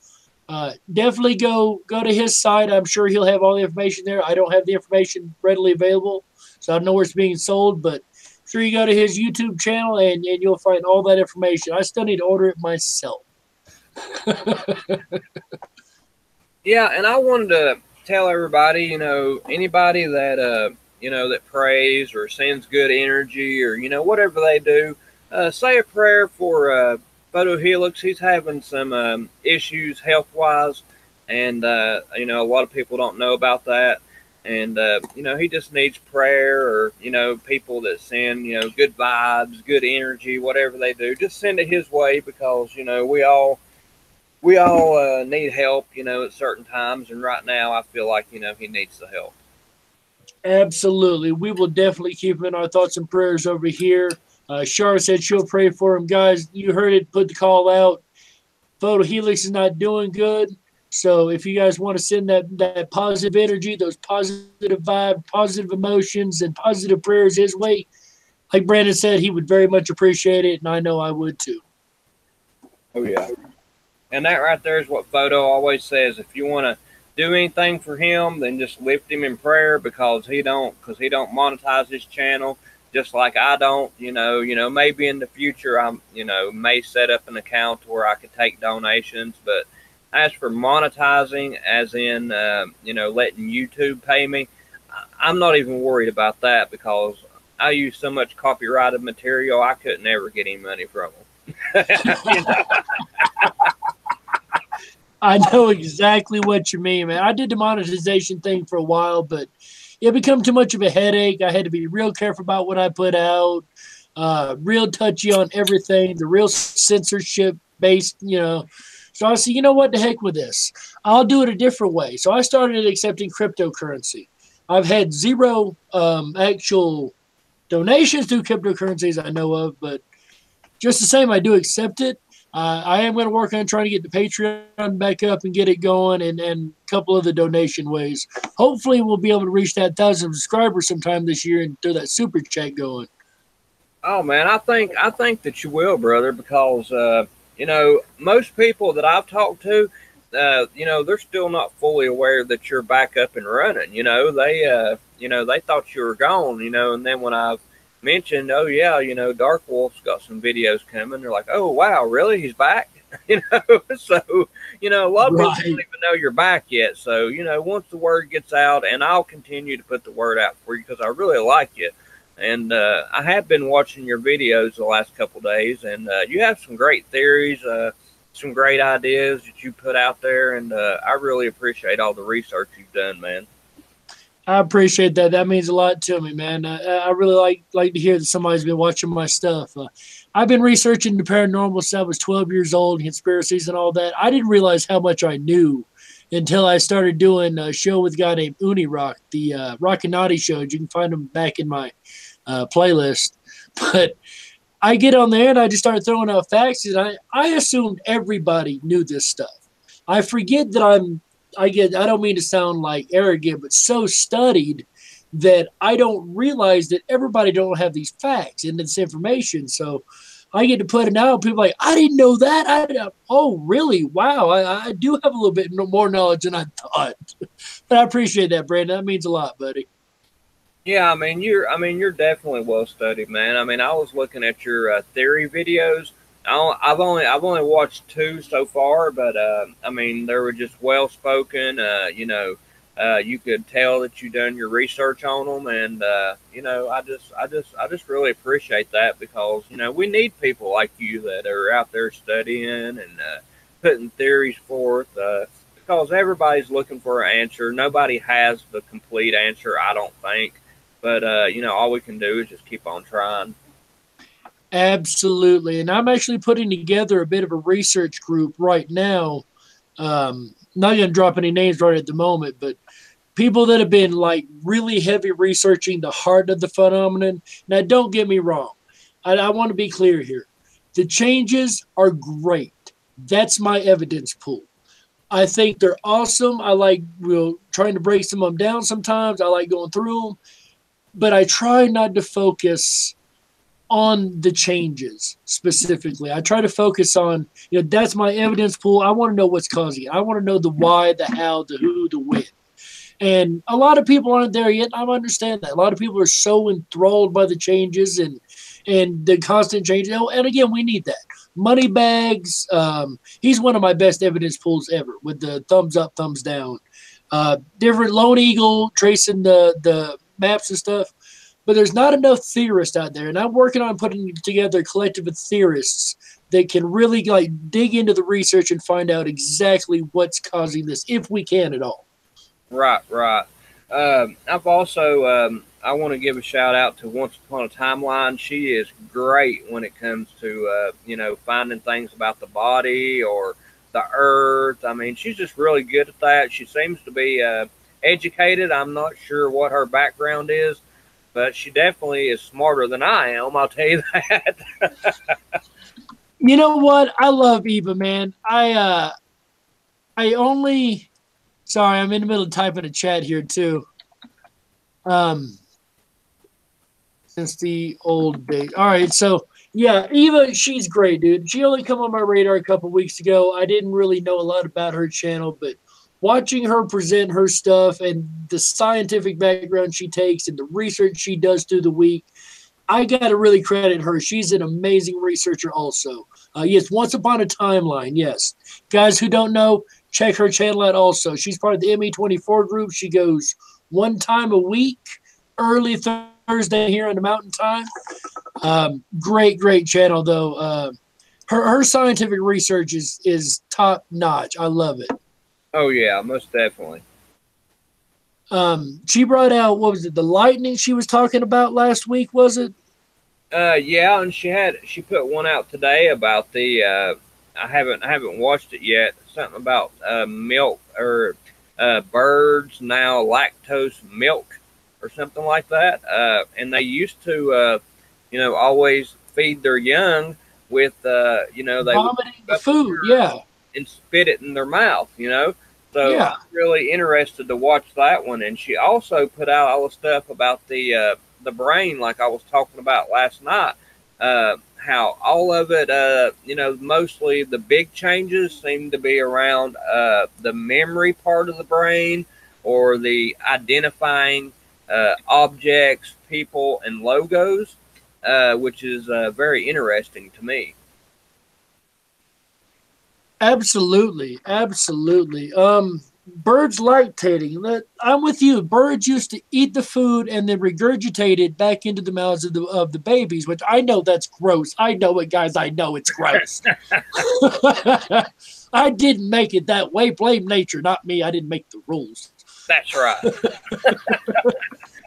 Definitely go to his site. I'm sure he'll have all the information there. I don't have the information readily available, so I don't know where it's being sold, but sure you go to his YouTube channel and you'll find all that information. I still need to order it myself. Yeah, and I wanted to tell everybody, anybody that that prays or sends good energy or whatever they do, say a prayer for Photo Helix. He's having some issues health wise, and a lot of people don't know about that. And he just needs prayer, or people that send good vibes, good energy, whatever they do, just send it his way, because we all need help, at certain times. And right now, I feel like, he needs the help. Absolutely. We will definitely keep him in our thoughts and prayers over here. Shar said she'll pray for him. Guys, you heard it. Put the call out. Photo Helix is not doing good. So if you guys want to send that positive energy, those positive vibe, positive emotions, and positive prayers his way, like Brandon said, he would very much appreciate it, and I know I would too. Oh, yeah. And that right there is what Photo always says. If you want to do anything for him, then just lift him in prayer, because he don't monetize his channel, just like I don't. Maybe in the future I'm may set up an account where I could take donations, but as for monetizing, as in letting YouTube pay me, I'm not even worried about that, because I use so much copyrighted material I couldn't ever get any money from them. I know exactly what you mean, man. I did the monetization thing for a while, but it became too much of a headache. I had to be real careful about what I put out, real touchy on everything, the real censorship based, So I said, you know what, the heck with this. I'll do it a different way. So I started accepting cryptocurrency. I've had zero actual donations through cryptocurrencies I know of, but just the same, I do accept it. I am going to work on trying to get the Patreon back up and get it going, and a couple of the donation ways. Hopefully, we'll be able to reach that 1,000 subscribers sometime this year and throw that super chat going. Oh man, I think that you will, brother, because most people that I've talked to, they're still not fully aware that you're back up and running. They thought you were gone. And then when I've mentioned, oh yeah, Dark Wolf's got some videos coming, they're like, oh wow, really? He's back? So a lot of people don't even know you're back yet. So once the word gets out, and I'll continue to put the word out for you, because I really like you, and I have been watching your videos the last couple of days, and you have some great theories, some great ideas that you put out there, and I really appreciate all the research you've done, man. I appreciate that. That means a lot to me, man. I really like to hear that somebody's been watching my stuff. I've been researching the paranormal since I was 12 years old, conspiracies and all that. I didn't realize how much I knew until I started doing a show with a guy named Uni Rock, the Rock and Naughty show. You can find them back in my playlist. But I get on there and I just start throwing out facts, and I assumed everybody knew this stuff. I forget that I don't mean to sound like arrogant, but so studied that I don't realize that everybody don't have these facts and this information. So I get to put it out. People are like, I didn't know that. Oh, really? Wow. I do have a little bit more knowledge than I thought. But I appreciate that, Brandon. That means a lot, buddy. Yeah, you're definitely well studied, man. I was looking at your theory videos. I've only watched 2 so far, but they were just well spoken. You could tell that you done your research on them, and I just really appreciate that, because we need people like you that are out there studying and putting theories forth, because everybody's looking for an answer. Nobody has the complete answer, I don't think, but all we can do is just keep on trying. Absolutely. And I'm actually putting together a bit of a research group right now. Not going to drop any names right at the moment, but people that have been like really heavy researching the heart of the phenomenon. Now, don't get me wrong. I want to be clear here. The changes are great. That's my evidence pool. I think they're awesome. I like trying to break some of them down sometimes. I like going through them. But I try not to focus on the changes specifically. I try to focus on, that's my evidence pool. I want to know what's causing it. I want to know the why, the how, the who, the when. And a lot of people aren't there yet. I understand that. A lot of people are so enthralled by the changes and the constant changes. And again, we need that. Moneybags, he's one of my best evidence pools ever with the thumbs up, thumbs down. Different Lone Eagle tracing the maps and stuff. But there's not enough theorists out there. And I'm working on putting together a collective of theorists that can really dig into the research and find out exactly what's causing this, if we can at all. Right. I've also, I want to give a shout out to Once Upon a Timeline. She is great when it comes to, finding things about the body or the earth. I mean, she's just really good at that. She seems to be educated. I'm not sure what her background is, but she definitely is smarter than I am. I'll tell you that. You know what? I love Eva, man. Sorry, I'm in the middle of typing a chat here too. Since the old days. All right, so yeah, Eva, she's great, dude. She only come on my radar a couple weeks ago. I didn't really know a lot about her channel, but watching her present her stuff and the scientific background she takes and the research she does through the week, I got to really credit her. She's an amazing researcher also. Yes, Once Upon a Timeline, yes. Guys who don't know, check her channel out also. She's part of the ME24 group. She goes one time a week, early Thursday here on the Mountain Time. Great channel, though. Her scientific research is top notch. I love it. Oh, yeah, most definitely. She brought out, what was it, the lightning she was talking about last week, was it? Yeah, and she put one out today about the I haven't watched it yet. Something about milk or birds now lactose milk or something like that. And they used to always feed their young with they vomiting the food, yeah, and spit it in their mouth, So yeah. I'm really interested to watch that one. And she also put out all the stuff about the brain, like I was talking about last night. How all of it, mostly the big changes seem to be around the memory part of the brain or the identifying objects, people, and logos, which is very interesting to me. Absolutely. Birds lactating. I'm with you. Birds used to eat the food and then regurgitate it back into the mouths of the babies, which I know that's gross. I know it, guys. I know it's gross. I didn't make it that way. Blame nature, not me. I didn't make the rules. That's right.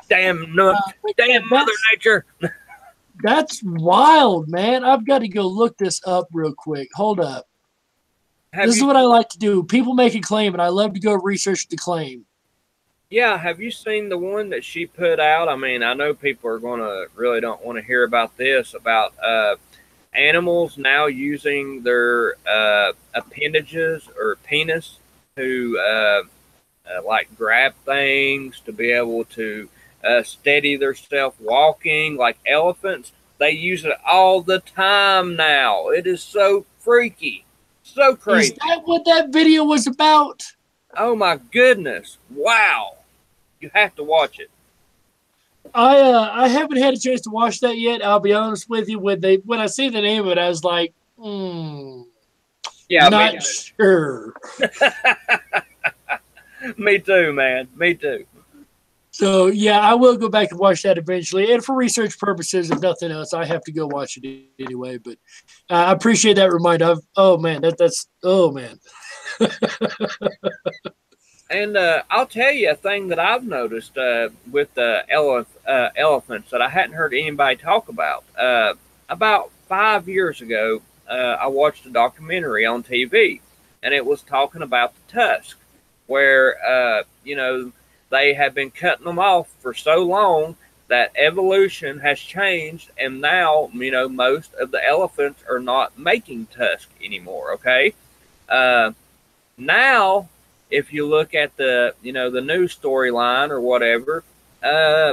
Damn nut. Damn Mother Nature. That's wild, man. I've got to go look this up real quick. Hold up. This is what I like to do. People make a claim, and I love to go research the claim. Yeah, have you seen the one that she put out? I mean, I know people are really don't want to hear about this, about animals now using their appendages or penis to grab things, to be able to steady themselves walking, like elephants. They use it all the time now. It is so freaky. So crazy. Is that what that video was about? Oh my goodness. Wow. You have to watch it. I haven't had a chance to watch that yet. I'll be honest with you. When I see the name of it, I was like, yeah, not sure. Me too, man. Me too. So, yeah, I will go back and watch that eventually. And for research purposes, if nothing else, I have to go watch it anyway. But I appreciate that reminder. Oh, man. Oh, man. And I'll tell you a thing that I've noticed with the elephants that I hadn't heard anybody talk about. About 5 years ago, I watched a documentary on TV, and it was talking about the tusk, where, they have been cutting them off for so long that evolution has changed, and now, most of the elephants are not making tusk anymore, okay? Now, if you look at the news storyline or whatever,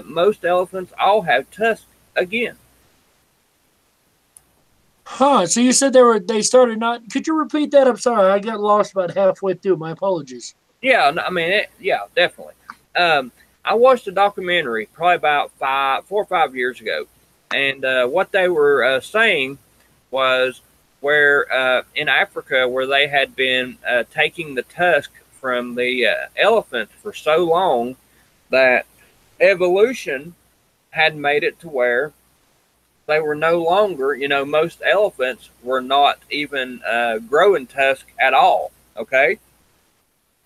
most elephants all have tusk again. Huh. So you said they started not. Could you repeat that? I'm sorry, I got lost about halfway through. My apologies. Yeah, I mean, yeah, definitely. Um, I watched a documentary probably about 4 or 5 years ago, and what they were saying was where in Africa, where they had been taking the tusk from the elephant for so long that evolution had made it to where they were no longer, most elephants were not even growing tusk at all. Okay.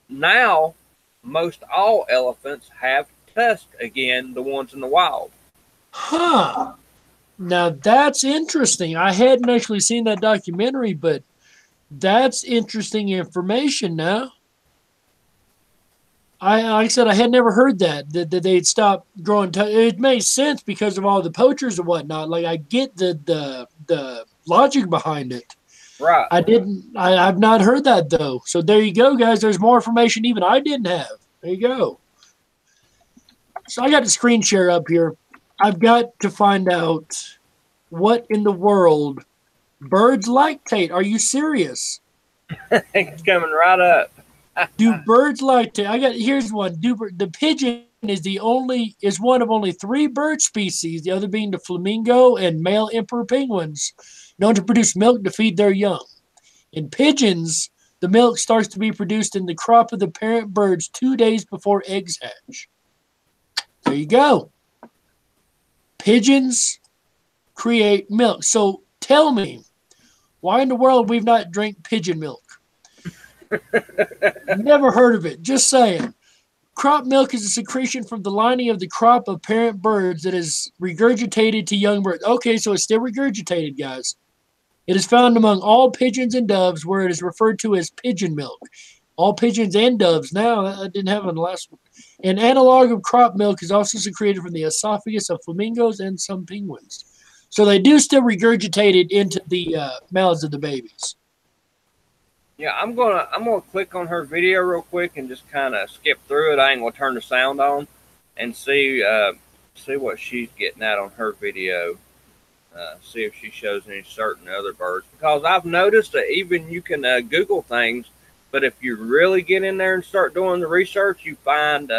Now, most all elephants have tusk again, the ones in the wild. Huh. Now that's interesting. I hadn't actually seen that documentary, but that's interesting information. Now, like I said, I had never heard that they'd stop growing. It made sense because of all the poachers and whatnot. Like I get the logic behind it. Right. I didn't. I've not heard that though. So there you go, guys. There's more information even I didn't have. There you go. So I got the screen share up here. I've got to find out what in the world birds lactate. Are you serious? It's coming right up. Do birds lactate? Here's one. The pigeon is one of only three bird species, the other being the flamingo and male emperor penguins, known to produce milk to feed their young. In pigeons, the milk starts to be produced in the crop of the parent birds 2 days before eggs hatch. There you go. Pigeons create milk. So tell me, why in the world we've not drank pigeon milk? Never heard of it. Just saying. Crop milk is a secretion from the lining of the crop of parent birds that is regurgitated to young birds. Okay, so it's still regurgitated, guys. It is found among all pigeons and doves, where it is referred to as pigeon milk. All pigeons and doves. Now, I didn't have on the last one. An analog of crop milk is also secreted from the esophagus of flamingos and some penguins. So they do still regurgitate it into the mouths of the babies. Yeah, I'm gonna click on her video real quick and just kind of skip through it. I ain't gonna turn the sound on and see what she's getting at on her video. See if she shows any certain other birds, because I've noticed that even you can Google things, but if you really get in there and start doing the research, you find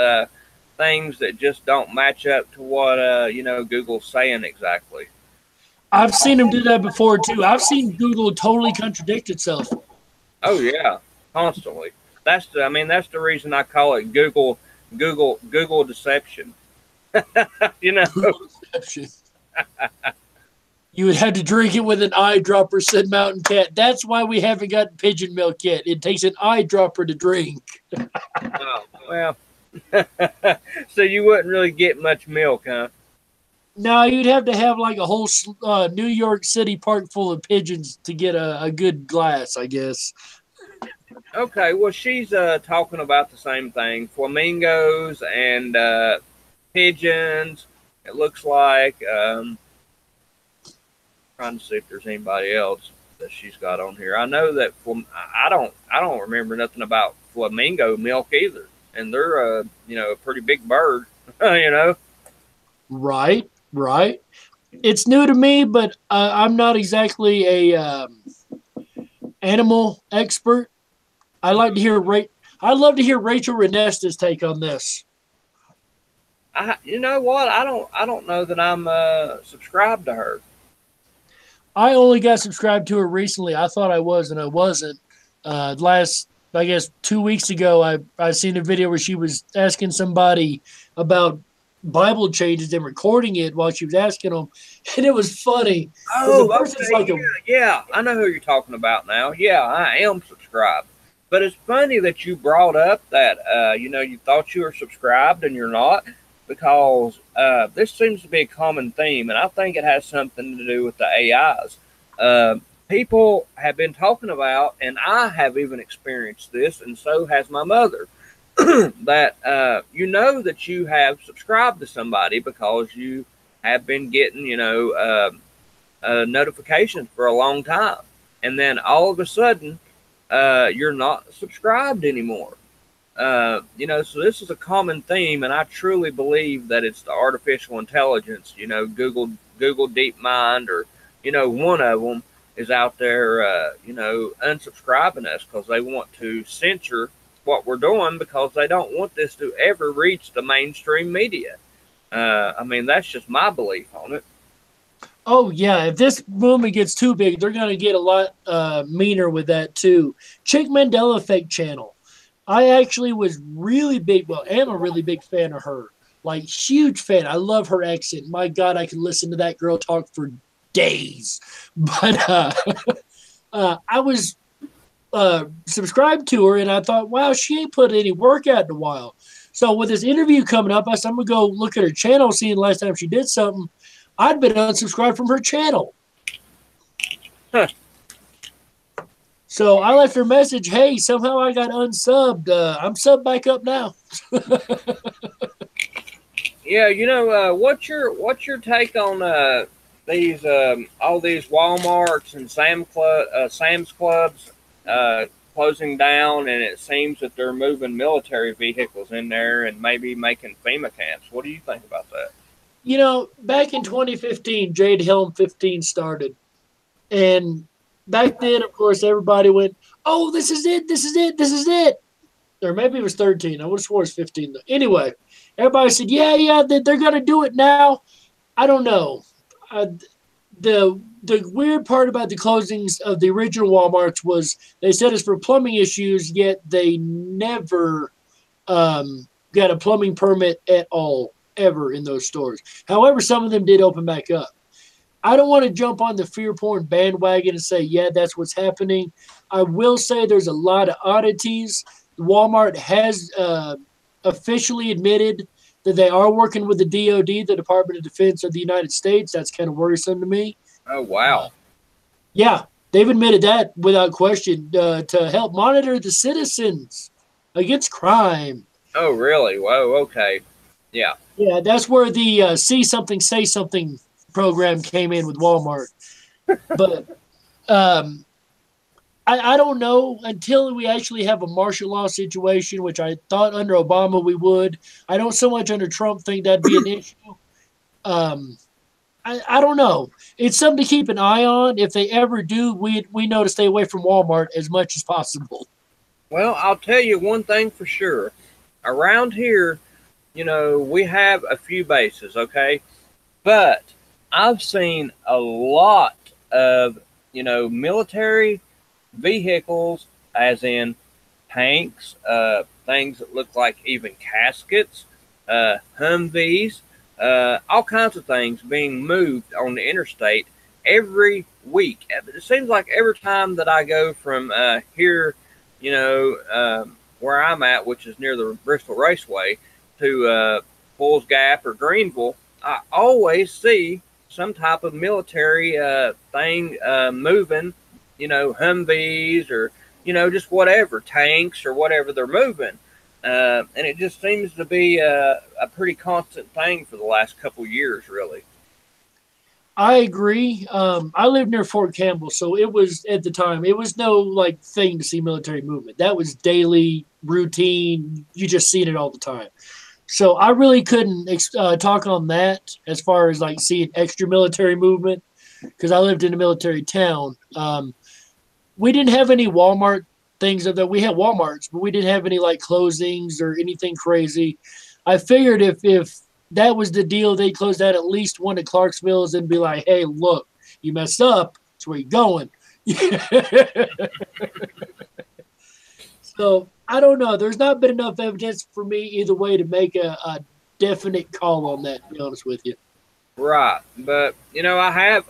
things that just don't match up to what Google's saying exactly. I've seen them do that before too. I've seen Google totally contradict itself. Oh yeah, constantly. That's the reason I call it Google deception. Google deception. You would have to drink it with an eyedropper, said Mountain Cat. That's why we haven't got pigeon milk yet. It takes an eyedropper to drink. Oh, well, so you wouldn't really get much milk, huh? No, you'd have to have like a whole New York City park full of pigeons to get a good glass, I guess. Okay, well, she's talking about the same thing. Flamingos and pigeons, it looks like. Trying to see if there's anybody else that she's got on here. I know that I don't remember nothing about flamingo milk either, and they're a pretty big bird, Right. It's new to me, but I'm not exactly a animal expert. I'd love to hear Rachel Renesta's take on this. You know what? I don't know that I'm subscribed to her. I only got subscribed to her recently. I thought I was, and I wasn't. Last, I guess, 2 weeks ago, I seen a video where she was asking somebody about Bible changes and recording it while she was asking them, and it was funny. Oh, okay, yeah, I know who you're talking about now. Yeah, I am subscribed. But it's funny that you brought up that, you thought you were subscribed and you're not, because this seems to be a common theme, and I think it has something to do with the AIs. People have been talking about, and I have even experienced this, and so has my mother, that that you have subscribed to somebody because you have been getting, notifications for a long time, and then all of a sudden, you're not subscribed anymore. So this is a common theme, and I truly believe that it's the artificial intelligence, Google DeepMind, or, one of them is out there, unsubscribing us because they want to censor what we're doing because they don't want this to ever reach the mainstream media. I mean, that's just my belief on it. Oh yeah, if this movement gets too big, they're gonna get a lot meaner with that too. Chick Mandela Effect channel. I actually was really big. Well, am a really big fan of her. Like huge fan. I love her accent. My God, I could listen to that girl talk for days. But I was subscribed to her, and I thought, wow, she ain't put any work out in a while. So with this interview coming up, I said, I'm gonna go look at her channel, seeing the last time she did something. I'd been unsubscribed from her channel. Huh. So I left her a message, hey, somehow I got unsubbed. I'm subbed back up now. Yeah, what's your take on these all these WalMarts and Sam's Clubs closing down, and it seems that they're moving military vehicles in there and maybe making FEMA camps. What do you think about that? Back in 2015, Jade Helm 15 started. And back then, of course, everybody went, oh, this is it, this is it, this is it. Or maybe it was 13. I would have swore it was 15. Though. Anyway, everybody said, yeah, they're going to do it now. I don't know. The weird part about the closings of the original Walmarts was they said it's for plumbing issues, yet they never got a plumbing permit at all, ever in those stores. However, some of them did open back up. I don't want to jump on the fear porn bandwagon and say, yeah, that's what's happening. I will say there's a lot of oddities. Walmart has officially admitted that they are working with the DOD, the Department of Defense of the United States. That's kind of worrisome to me. Oh, wow. Yeah, they've admitted that without question to help monitor the citizens against crime. Oh, really? Whoa, okay. Yeah. Yeah, that's where the see something, say something program came in with Walmart. But I don't know until we actually have a martial law situation, which I thought under Obama we would. I don't so much under Trump think that'd be an issue. I don't know. It's something to keep an eye on. If they ever do, we know to stay away from Walmart as much as possible. Well, I'll tell you one thing for sure. Around here, we have a few bases, okay? But I've seen a lot of, military vehicles, as in tanks, things that look like even caskets, Humvees, all kinds of things being moved on the interstate every week. It seems like every time that I go from here, where I'm at, which is near the Bristol Raceway, to Bulls Gap or Greenville, I always see some type of military thing moving, Humvees or, just whatever, tanks or whatever they're moving. And it just seems to be a pretty constant thing for the last couple years, really. I agree. I lived near Fort Campbell, so it was, at the time, it was no, thing to see military movement. That was daily routine. You just seen it all the time. So I really couldn't talk on that as far as seeing extra military movement because I lived in a military town. We didn't have any Walmart things of that. We had Walmarts, but we didn't have any closings or anything crazy. I figured if that was the deal, they'd close down at least one at Clarksville's and be like, hey, look, you messed up. That's where you're going. So I don't know. There's not been enough evidence for me either way to make a definite call on that, to be honest with you. Right, but I have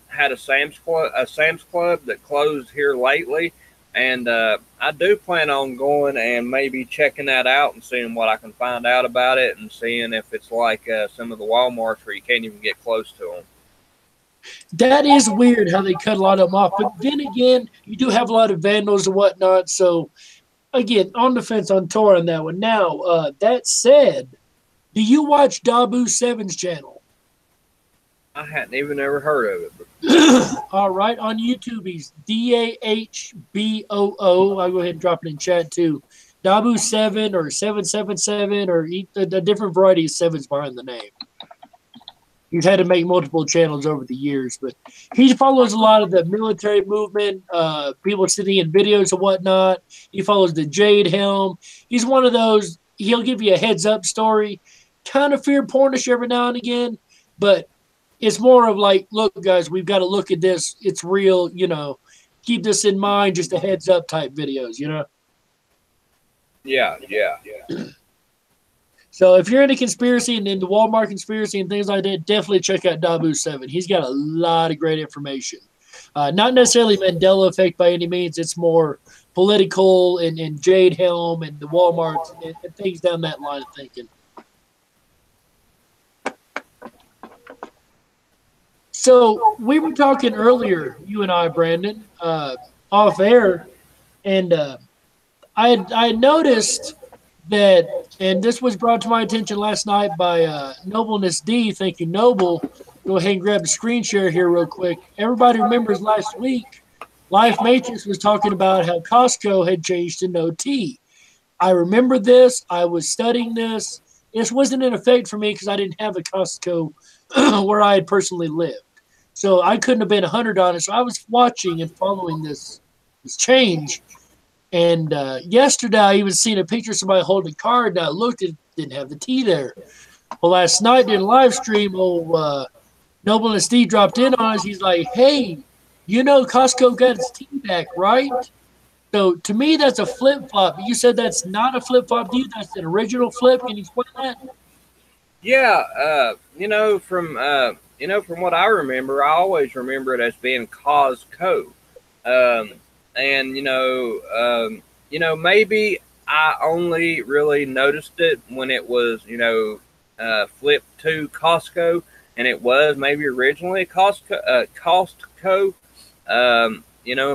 had a Sam's Club that closed here lately, and I do plan on going and maybe checking that out and seeing what I can find out about it, and seeing if it's like some of the Walmarts where you can't even get close to them. That is weird how they cut a lot of them off. But then again, you do have a lot of vandals and whatnot. So, again, on the fence on Tor on that one. Now, that said, do you watch Dabu 7's channel? I hadn't even ever heard of it. All right. On YouTube, he's DAHBOO. I'll go ahead and drop it in chat, too. Dabu 7 or 777 or a different variety of 7s behind the name. he's had to make multiple channels over the years, but he follows a lot of the military movement, people sitting in videos and whatnot. He follows the Jade Helm. He's one of those, he'll give you a heads up story, kind of fear pornish every now and again, but it's more of like, look, guys, we've got to look at this. It's real, keep this in mind, just a heads up type videos, Yeah. So if you're into conspiracy and into Walmart conspiracy and things like that, definitely check out Dabu7. He's got a lot of great information. Not necessarily Mandela Effect by any means. It's more political and Jade Helm and the Walmart and things down that line of thinking. So we were talking earlier, you and I, Brandon, off air, and I noticed that, and this was brought to my attention last night by Nobleness D. Thank you, Noble. Go ahead and grab the screen share here real quick. Everybody remembers last week, Life Matrix was talking about how Costco had changed to no T. I remember this. I was studying this. This wasn't in effect for me because I didn't have a Costco where I had personally lived. So I couldn't have been 100 on it. So I was watching and following this change. And yesterday, I even seen a picture of somebody holding a card, and I looked, it didn't have the T there. Well, last night in a live stream, Nobleness D dropped in on us. He's like, hey, Costco got its T back, right? So to me, that's a flip-flop. You said that's not a flip-flop to you. That's an original flip. Can you explain that? Yeah, from what I remember, I always remember it as being Costco. And maybe I only really noticed it when it was, flipped to Costco, and it was maybe originally Costco.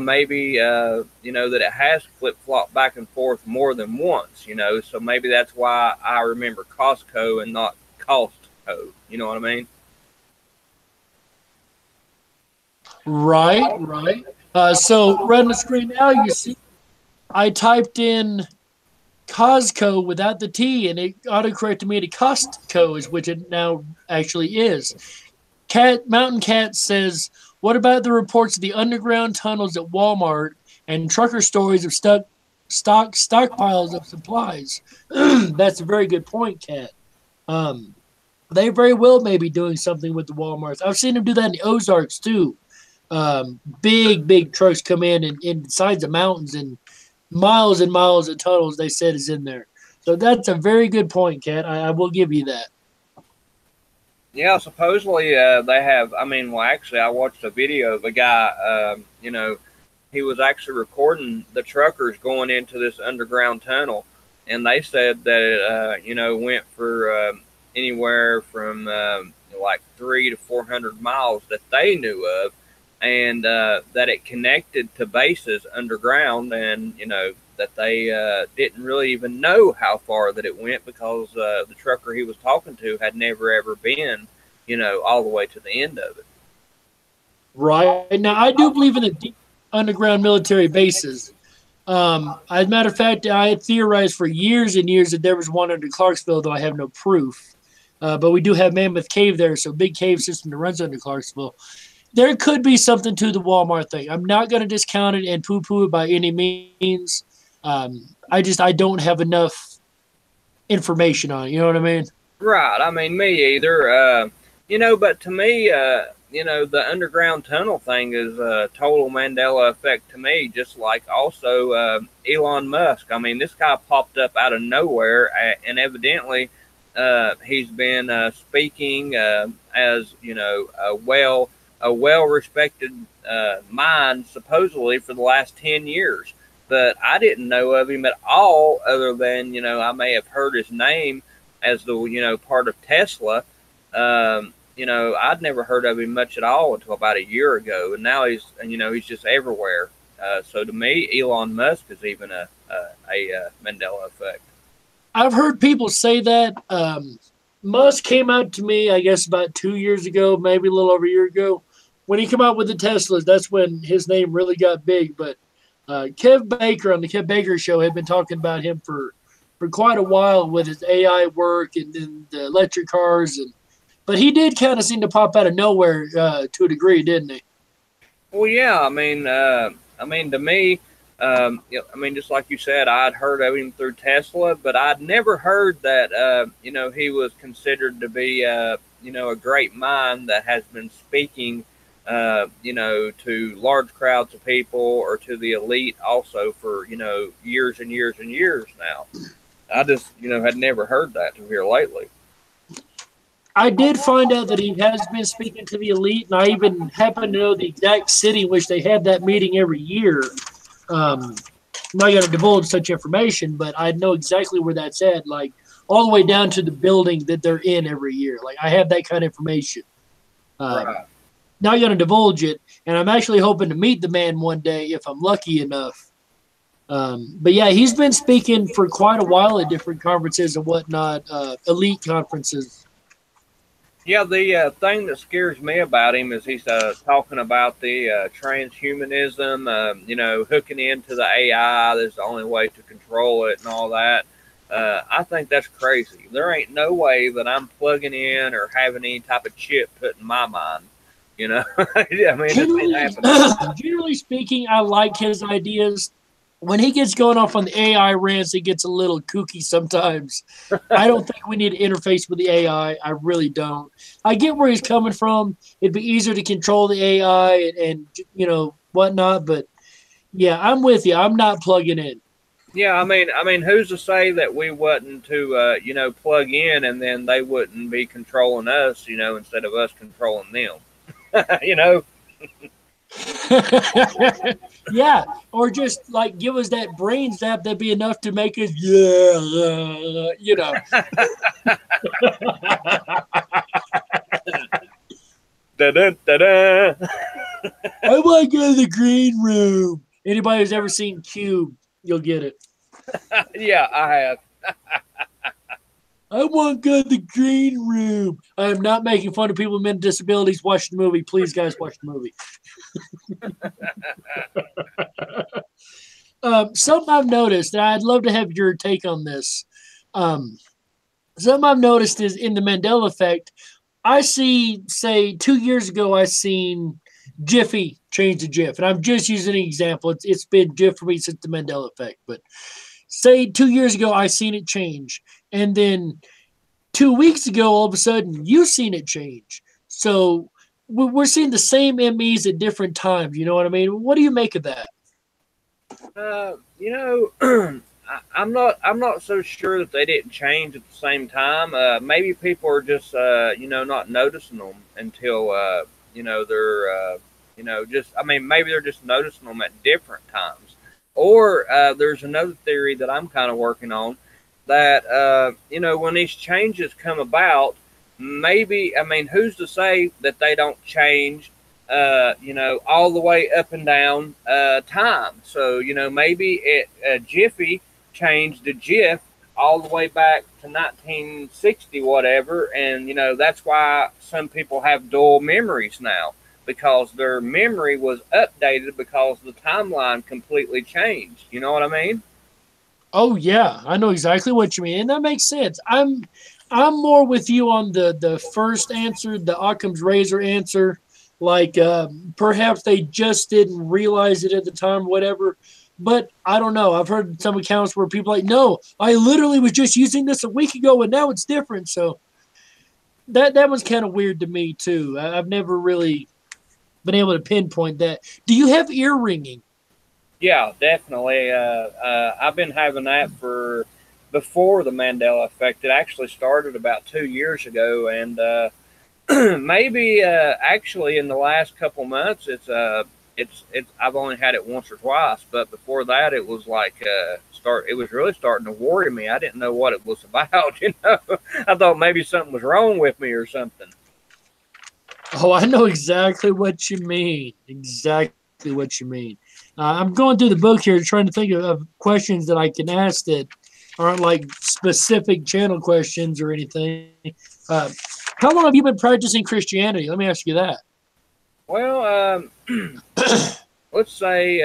Maybe that it has flip flopped back and forth more than once. So maybe that's why I remember Costco and not Costco. You know what I mean? Right. So right on the screen now, you see I typed in Costco without the T, and it autocorrected me to Costco, which it now actually is. Mountain Cat says, what about the reports of the underground tunnels at Walmart and trucker stories of stockpiles of supplies? That's a very good point, Cat. They very well may be doing something with the Walmarts. I've seen them do that in the Ozarks, too. Big trucks come in and inside the mountains, and miles of tunnels they said is in there. So that's a very good point, Kat. I will give you that. Yeah, supposedly they have. Actually, I watched a video of a guy. He was actually recording the truckers going into this underground tunnel, and they said that it went for anywhere from like 300 to 400 miles that they knew of. And that it connected to bases underground, and that they didn't really even know how far that it went because the trucker he was talking to had never ever been, all the way to the end of it. Right. Now, I do believe in the deep underground military bases. As a matter of fact, I had theorized for years and years that there was one under Clarksville, though I have no proof. But we do have Mammoth Cave there, so big cave system that runs under Clarksville. There could be something to the Walmart thing. I'm not going to discount it and poo-poo it by any means. I don't have enough information on it. You know what I mean? Right. Me either. But to me, the underground tunnel thing is a total Mandela effect to me, just like also Elon Musk. This guy popped up out of nowhere, and evidently he's been speaking as, a well-respected mind, supposedly, for the last 10 years. But I didn't know of him at all, other than, I may have heard his name as the, part of Tesla. I'd never heard of him much at all until about a year ago. And now he's just everywhere. So to me, Elon Musk is even a Mandela effect. I've heard people say that. Musk came out to me, I guess, about 2 years ago, maybe a little over a year ago. When he came out with the Teslas, that's when his name really got big. But Kev Baker on the Kev Baker Show had been talking about him for quite a while with his AI work and then the electric cars. But he did kind of seem to pop out of nowhere to a degree, didn't he? Well, yeah. I mean, to me, I mean, just like you said, I'd heard of him through Tesla, but I'd never heard that, he was considered to be, a great mind that has been speaking, to large crowds of people or to the elite also for, years and years and years now. I just, had never heard that to here lately. I did find out that he has been speaking to the elite, and I even happen to know the exact city in which they have that meeting every year. I'm not going to divulge such information, but I know exactly where that's at, like all the way down to the building that they're in every year. Like I have that kind of information. Right. Not going to divulge it, and I'm actually hoping to meet the man one day if I'm lucky enough. But yeah, he's been speaking for quite a while at different conferences and whatnot, elite conferences. Yeah, the thing that scares me about him is he's talking about the transhumanism, hooking into the AI. There's the only way to control it and all that. I think that's crazy. There ain't no way that I'm plugging in or having any type of chip put in my mind. I mean, generally speaking, I like his ideas. When he gets going off on the AI rants, it gets a little kooky sometimes. I don't think we need to interface with the AI. I really don't. I get where he's coming from. It'd be easier to control the AI and whatnot. But yeah, I'm with you. I'm not plugging in. Yeah, I mean, who's to say that we wasn't to, plug in and then they wouldn't be controlling us, instead of us controlling them, Yeah, or just like give us that brain zap that'd be enough to make us Da-da, da-da. I want to go to the green room. Anybody who's ever seen Cube, you'll get it. Yeah, I have. I want to go to the green room. I am not making fun of people with mental disabilities. Watch the movie. Please, guys, watch the movie. Something I've noticed, and I'd love to have your take on this. Something I've noticed is in the Mandela Effect, I see, say, 2 years ago, I seen Jiffy change to GIF. And I'm just using an example. It's been GIF for me since the Mandela Effect. But say 2 years ago, I seen it change. And then 2 weeks ago, all of a sudden, you've seen it change. So we're seeing the same MEs at different times. You know what I mean? What do you make of that? I'm not so sure that they didn't change at the same time. Maybe people are just, not noticing them until, they're, just, I mean, maybe they're just noticing them at different times. Or there's another theory that I'm kind of working on that, when these changes come about, maybe, I mean, who's to say that they don't change, all the way up and down time? So, maybe Jiffy changed to GIF all the way back to 1960, whatever. And, that's why some people have dual memories now, because their memory was updated because the timeline completely changed. You know what I mean? Oh yeah, I know exactly what you mean, and that makes sense. I'm more with you on the first answer, the Occam's razor answer. Like perhaps they just didn't realize it at the time, whatever. But I don't know. I've heard some accounts where people are like, no, I literally was just using this a week ago, and now it's different. So that was kind of weird to me too. I've never really been able to pinpoint that. Do you have ear ringing? Yeah, definitely. I've been having that for before the Mandela Effect. It actually started about 2 years ago, and maybe actually in the last couple months, it's I've only had it once or twice, but before that, it was like it was really starting to worry me. I didn't know what it was about. I thought maybe something was wrong with me or something. Oh, I know exactly what you mean. Exactly what you mean. I'm going through the book here trying to think of questions that I can ask that aren't like specific channel questions or anything. How long have you been practicing Christianity? Let me ask you that. Well, let's say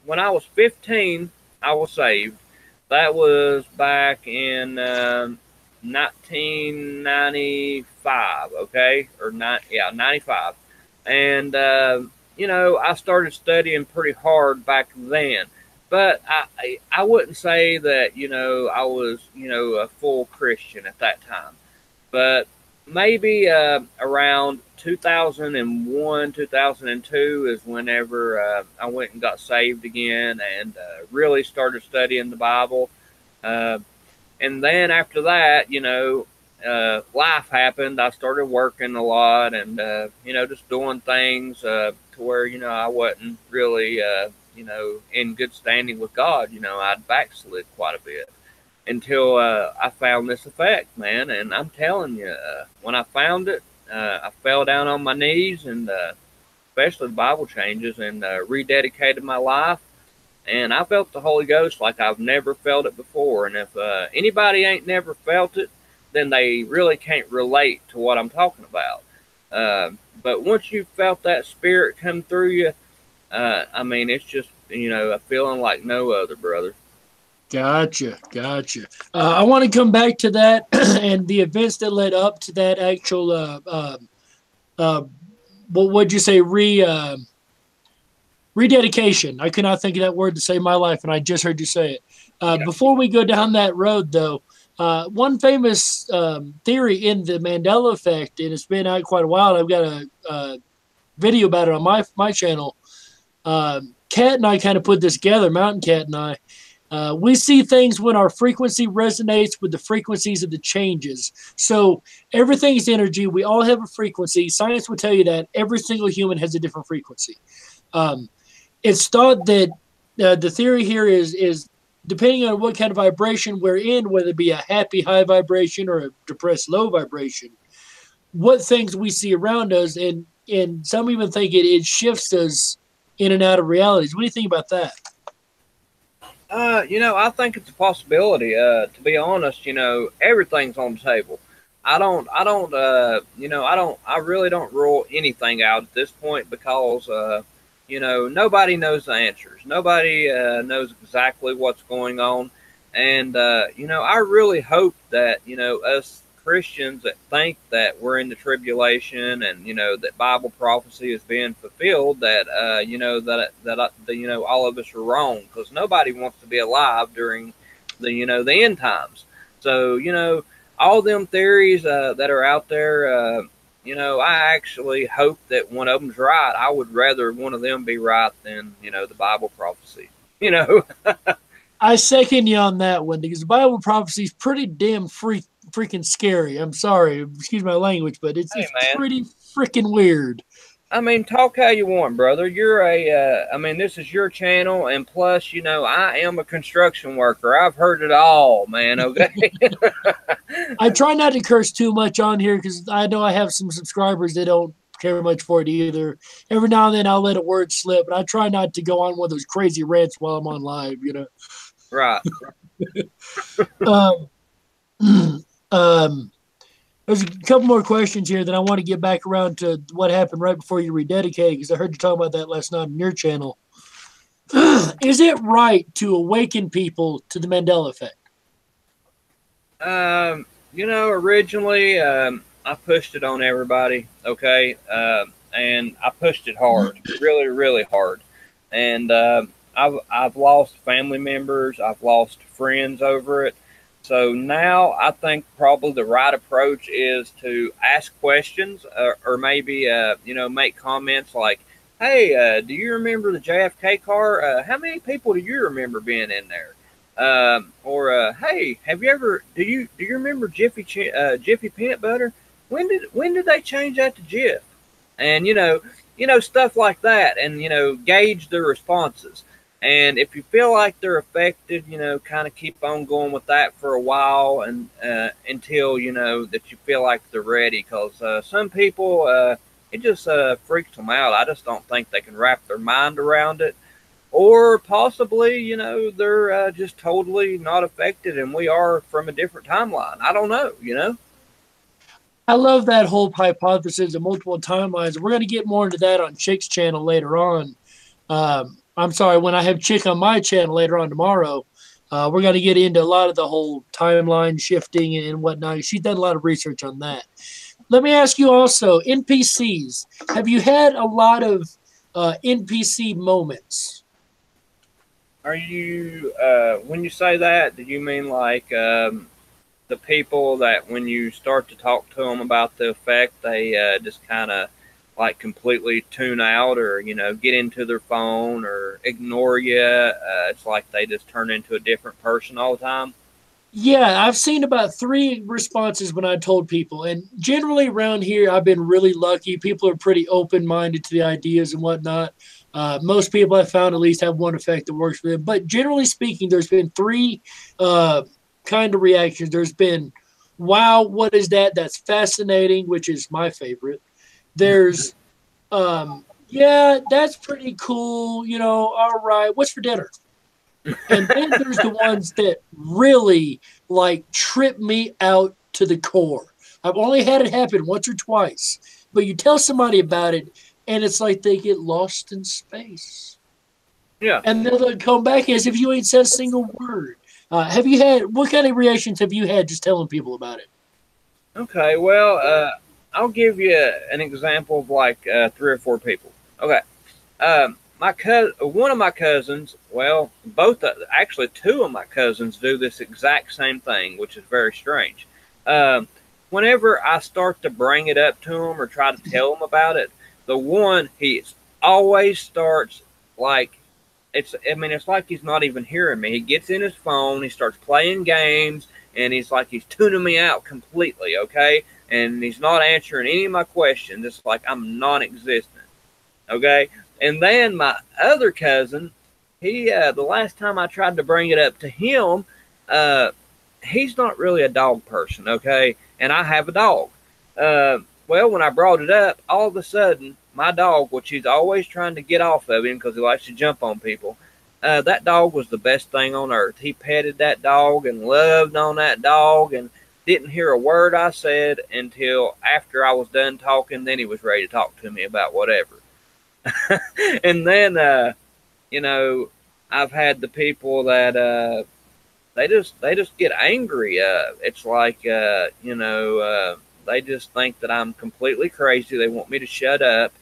when I was 15, I was saved. That was back in 1995, okay, or not, yeah, 95, and I started studying pretty hard back then. But I wouldn't say that I was a full Christian at that time. But maybe around 2001, 2002 is whenever I went and got saved again and really started studying the Bible. Uh, and then after that, life happened. I started working a lot and, just doing things to where, I wasn't really, in good standing with God. I'd backslid quite a bit until I found this effect, man. And I'm telling you, when I found it, I fell down on my knees and especially the Bible changes and rededicated my life. And I felt the Holy Ghost like I've never felt it before. And if anybody ain't never felt it, then they really can't relate to what I'm talking about. But once you felt that spirit come through you, I mean, it's just, a feeling like no other, brother. Gotcha. I want to come back to that and the events that led up to that actual, what would you say, rededication. I could not think of that word to save my life, and I just heard you say it. Before we go down that road, though, one famous theory in the Mandela Effect, and it's been out quite a while. I've got a video about it on my channel. Cat and I kind of put this together, Mountain Cat and I. We see things when our frequency resonates with the frequencies of the changes. So everything's energy. We all have a frequency. Science will tell you that every single human has a different frequency. It's thought that the theory here is depending on what kind of vibration we're in, whether it be a happy high vibration or a depressed low vibration, what things we see around us, and some even think it shifts us in and out of realities. What do you think about that? I think it's a possibility. To be honest, everything's on the table. I really don't rule anything out at this point because, nobody knows the answers. Nobody knows exactly what's going on. And, I really hope that, us Christians that think that we're in the tribulation and, that Bible prophecy is being fulfilled, that, all of us are wrong because nobody wants to be alive during the end times. So, all them theories that are out there, I actually hope that one of them's right. I would rather one of them be right than, the Bible prophecy, I second you on that one because the Bible prophecy is pretty damn freaking scary. I'm sorry, excuse my language, but it's pretty freaking weird. I mean, talk how you want, brother. You're this is your channel, and plus, I am a construction worker. I've heard it all, man, okay? I try not to curse too much on here because I know I have some subscribers that don't care much for it either. Every now and then I'll let a word slip, but I try not to go on one of those crazy rants while I'm on live, Right. There's a couple more questions here that I want to get back around to what happened right before you rededicated because I heard you talk about that last night on your channel. Is it right to awaken people to the Mandela Effect? Originally, I pushed it on everybody, okay? And I pushed it hard, really, really hard. And I've lost family members. I've lost friends over it. So now I think probably the right approach is to ask questions or maybe, make comments like, hey, do you remember the JFK car? How many people do you remember being in there? Hey, do you remember Jiffy peanut butter? When did they change that to Jif? And, stuff like that and, gauge the responses. And if you feel like they're affected, kind of keep on going with that for a while and until, that you feel like they're ready. Because some people, it just freaks them out. I just don't think they can wrap their mind around it. Or possibly, they're just totally not affected and we are from a different timeline. I don't know. I love that whole hypothesis of multiple timelines. We're going to get more into that on Chick's channel later on. I'm sorry, when I have Chick on my channel later on tomorrow. We're going to get into a lot of the whole timeline shifting and whatnot. She's done a lot of research on that. Let me ask you also, NPCs. Have you had a lot of NPC moments? Are you when you say that, do you mean like the people that when you start to talk to them about the effect, they just kind of like completely tune out, or get into their phone or ignore you? It's like they just turn into a different person all the time. Yeah, I've seen about three responses when I told people. And generally around here, I've been really lucky. People are pretty open minded to the ideas and whatnot. Most people I've found at least have one effect that works for them. But generally speaking, there's been three uh, kind of reactions. There's been, wow, what is that? That's fascinating, which is my favorite. There's, yeah, that's pretty cool. All right, what's for dinner? And then there's the ones that really like trip me out to the core. I've only had it happen once or twice, but you tell somebody about it, and it's like they get lost in space. Yeah. And then they'll come back as if you ain't said a single word. Have you had, what kind of reactions have you had just telling people about it? Okay. Well, I'll give you an example of like 3 or 4 people. Okay. One of my cousins, well, actually 2 of my cousins do this exact same thing, which is very strange. Um, Whenever I start to bring it up to him or try to tell him about it, the one he always starts like it's like he's not even hearing me. He gets in his phone, he starts playing games, and he's like he's tuning me out completely, okay? And he's not answering any of my questions. It's like I'm non-existent, okay? And then my other cousin, he the last time I tried to bring it up to him, uh, he's not really a dog person, okay? And I have a dog. Well, when I brought it up, all of a sudden, my dog, which he's always trying to get off of him because he likes to jump on people, that dog was the best thing on earth. He petted that dog and loved on that dog and didn't hear a word I said until after I was done talking. Then he was ready to talk to me about whatever. And then, you know, I've had the people that they just get angry. It's like they just think that I'm completely crazy. They want me to shut up,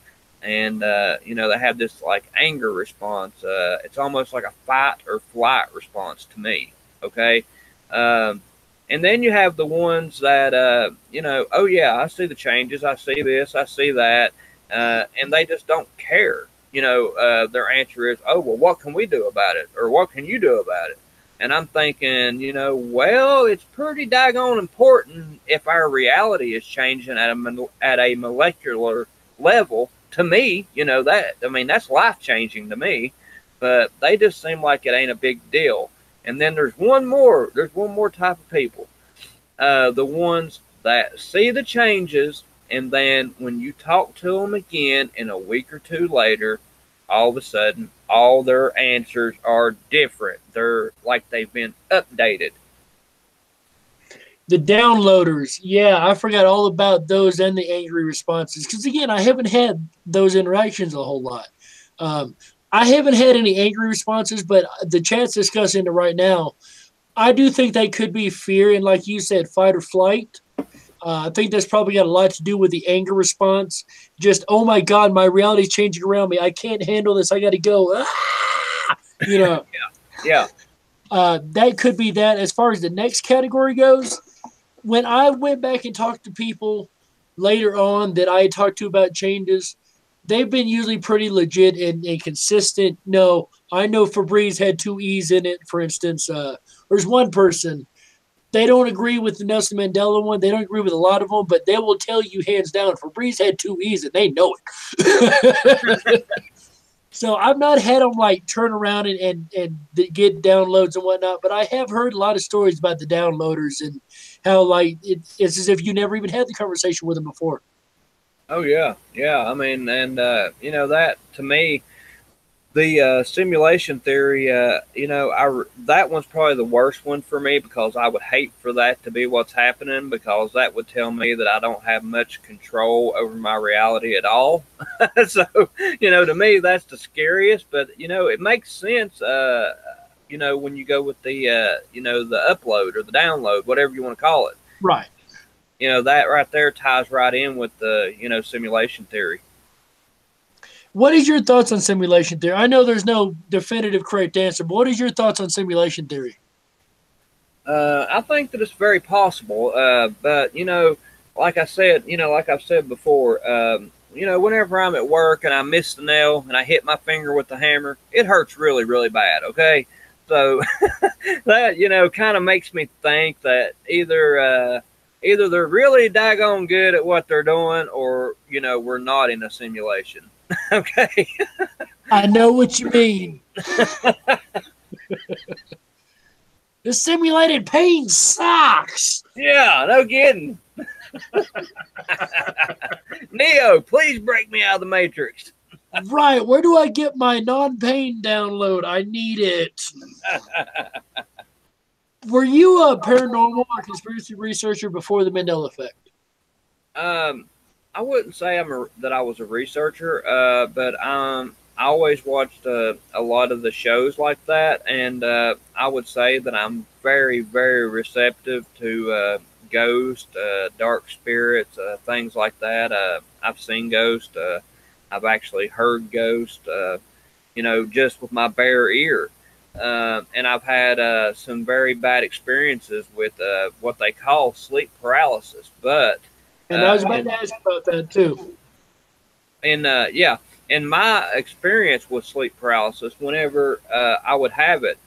and they have this like anger response. It's almost like a fight or flight response to me. Okay. And then you have the ones that oh yeah, I see the changes, I see this, I see that, and they just don't care. Their answer is, oh well, what can we do about it, or what can you do about it? And I'm thinking, well, it's pretty daggone important if our reality is changing at a molecular level. To me, that's life changing to me. But they just seem like it ain't a big deal. And then there's one more. There's one more type of people. The ones that see the changes, and then when you talk to them again in a week or two later, all of a sudden, all their answers are different. They're like they've been updated. The downloaders, yeah, I forgot all about those and the angry responses. Because again, I haven't had those interactions a whole lot. Um, I haven't had any angry responses, but the chat's discussing it right now. I do think they could be fear and, like you said, fight or flight. I think that's probably got a lot to do with the anger response. Just, oh my God, my reality's changing around me. I can't handle this. I got to go. Ah! Yeah. Yeah. That could be that. As far as the next category goes, when I went back and talked to people later on that I had talked to about changes, they've been usually pretty legit and consistent. No, I know Febreze had 2 E's in it, for instance. There's one person, they don't agree with the Nelson Mandela one. They don't agree with a lot of them, but they will tell you hands down, Febreze had 2 E's and they know it. So I've not had them like turn around and get downloads and whatnot, but I have heard a lot of stories about the downloaders and how like it's as if you never even had the conversation with them before. Oh yeah. Yeah. I mean, and that to me, the simulation theory, that one's probably the worst one for me because I would hate for that to be what's happening, because that would tell me that I don't have much control over my reality at all. So, to me, that's the scariest, but, it makes sense. when you go with the the upload or the download, whatever you want to call it. Right. That right there ties right in with the simulation theory. What is your thoughts on simulation theory? I know there's no definitive correct answer, but what is your thoughts on simulation theory? I think that it's very possible, but like I said, like I've said before, whenever I'm at work and I miss the nail and I hit my finger with the hammer, it hurts really, really bad. Okay, so that kind of makes me think that either they're really daggone good at what they're doing, or we're not in a simulation. Okay. I know what you mean. The simulated pain sucks. Yeah, no kidding. Neo, please break me out of the Matrix. Right, where do I get my non-pain download? I need it. Were you a paranormal or conspiracy researcher before the Mandela Effect? I wouldn't say that I was a researcher, but I always watched a lot of the shows like that, and I would say that I'm very, very receptive to ghosts, dark spirits, things like that. I've seen ghosts. I've actually heard ghosts, just with my bare ear. And I've had some very bad experiences with what they call sleep paralysis. But and I was about to ask about that too. And in my experience with sleep paralysis, whenever I would have it,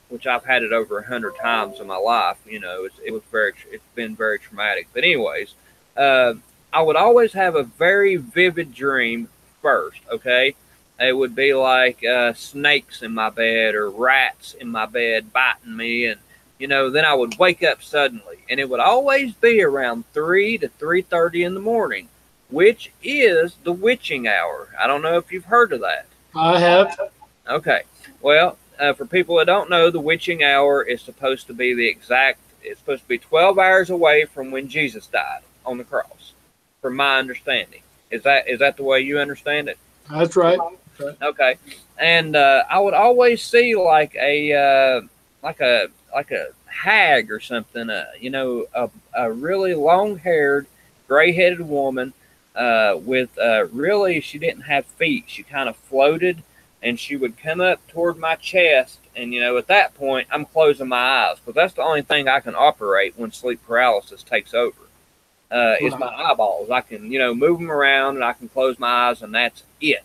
which I've had it over 100 times in my life, it's been very traumatic. But anyways, I would always have a very vivid dream first. Okay, it would be like snakes in my bed or rats in my bed biting me, and then I would wake up suddenly, and it would always be around 3 to 3:30 in the morning, which is the witching hour. I don't know if you've heard of that. I have. Okay. Well, for people that don't know, the witching hour is supposed to be it's supposed to be 12 hours away from when Jesus died on the cross, from my understanding. Is that the way you understand it? That's right. Okay. And I would always see like a hag or something, a really long-haired, gray-headed woman with really, she didn't have feet. She kind of floated, and she would come up toward my chest, and at that point I'm closing my eyes, because that's the only thing I can operate when sleep paralysis takes over. Is my eyeballs. I can move them around, and I can close my eyes, and that's it.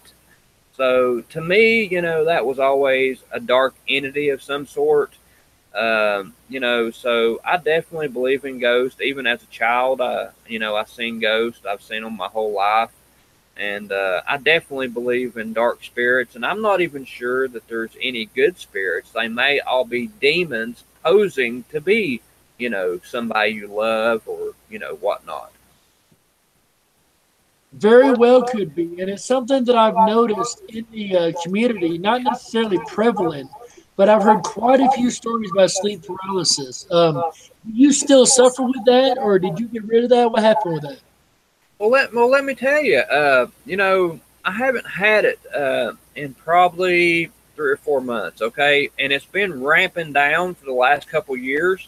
So to me, that was always a dark entity of some sort. So I definitely believe in ghosts. Even as a child, I've seen ghosts. I've seen them my whole life. And I definitely believe in dark spirits. And I'm not even sure that there's any good spirits. They may all be demons posing to be, somebody you love or, whatnot. Very well could be. And it's something that I've noticed in the community, not necessarily prevalent, but I've heard quite a few stories about sleep paralysis. Do you still suffer with that, or did you get rid of that? What happened with that? Well, let me tell you, I haven't had it in probably 3 or 4 months, okay? And it's been ramping down for the last couple years.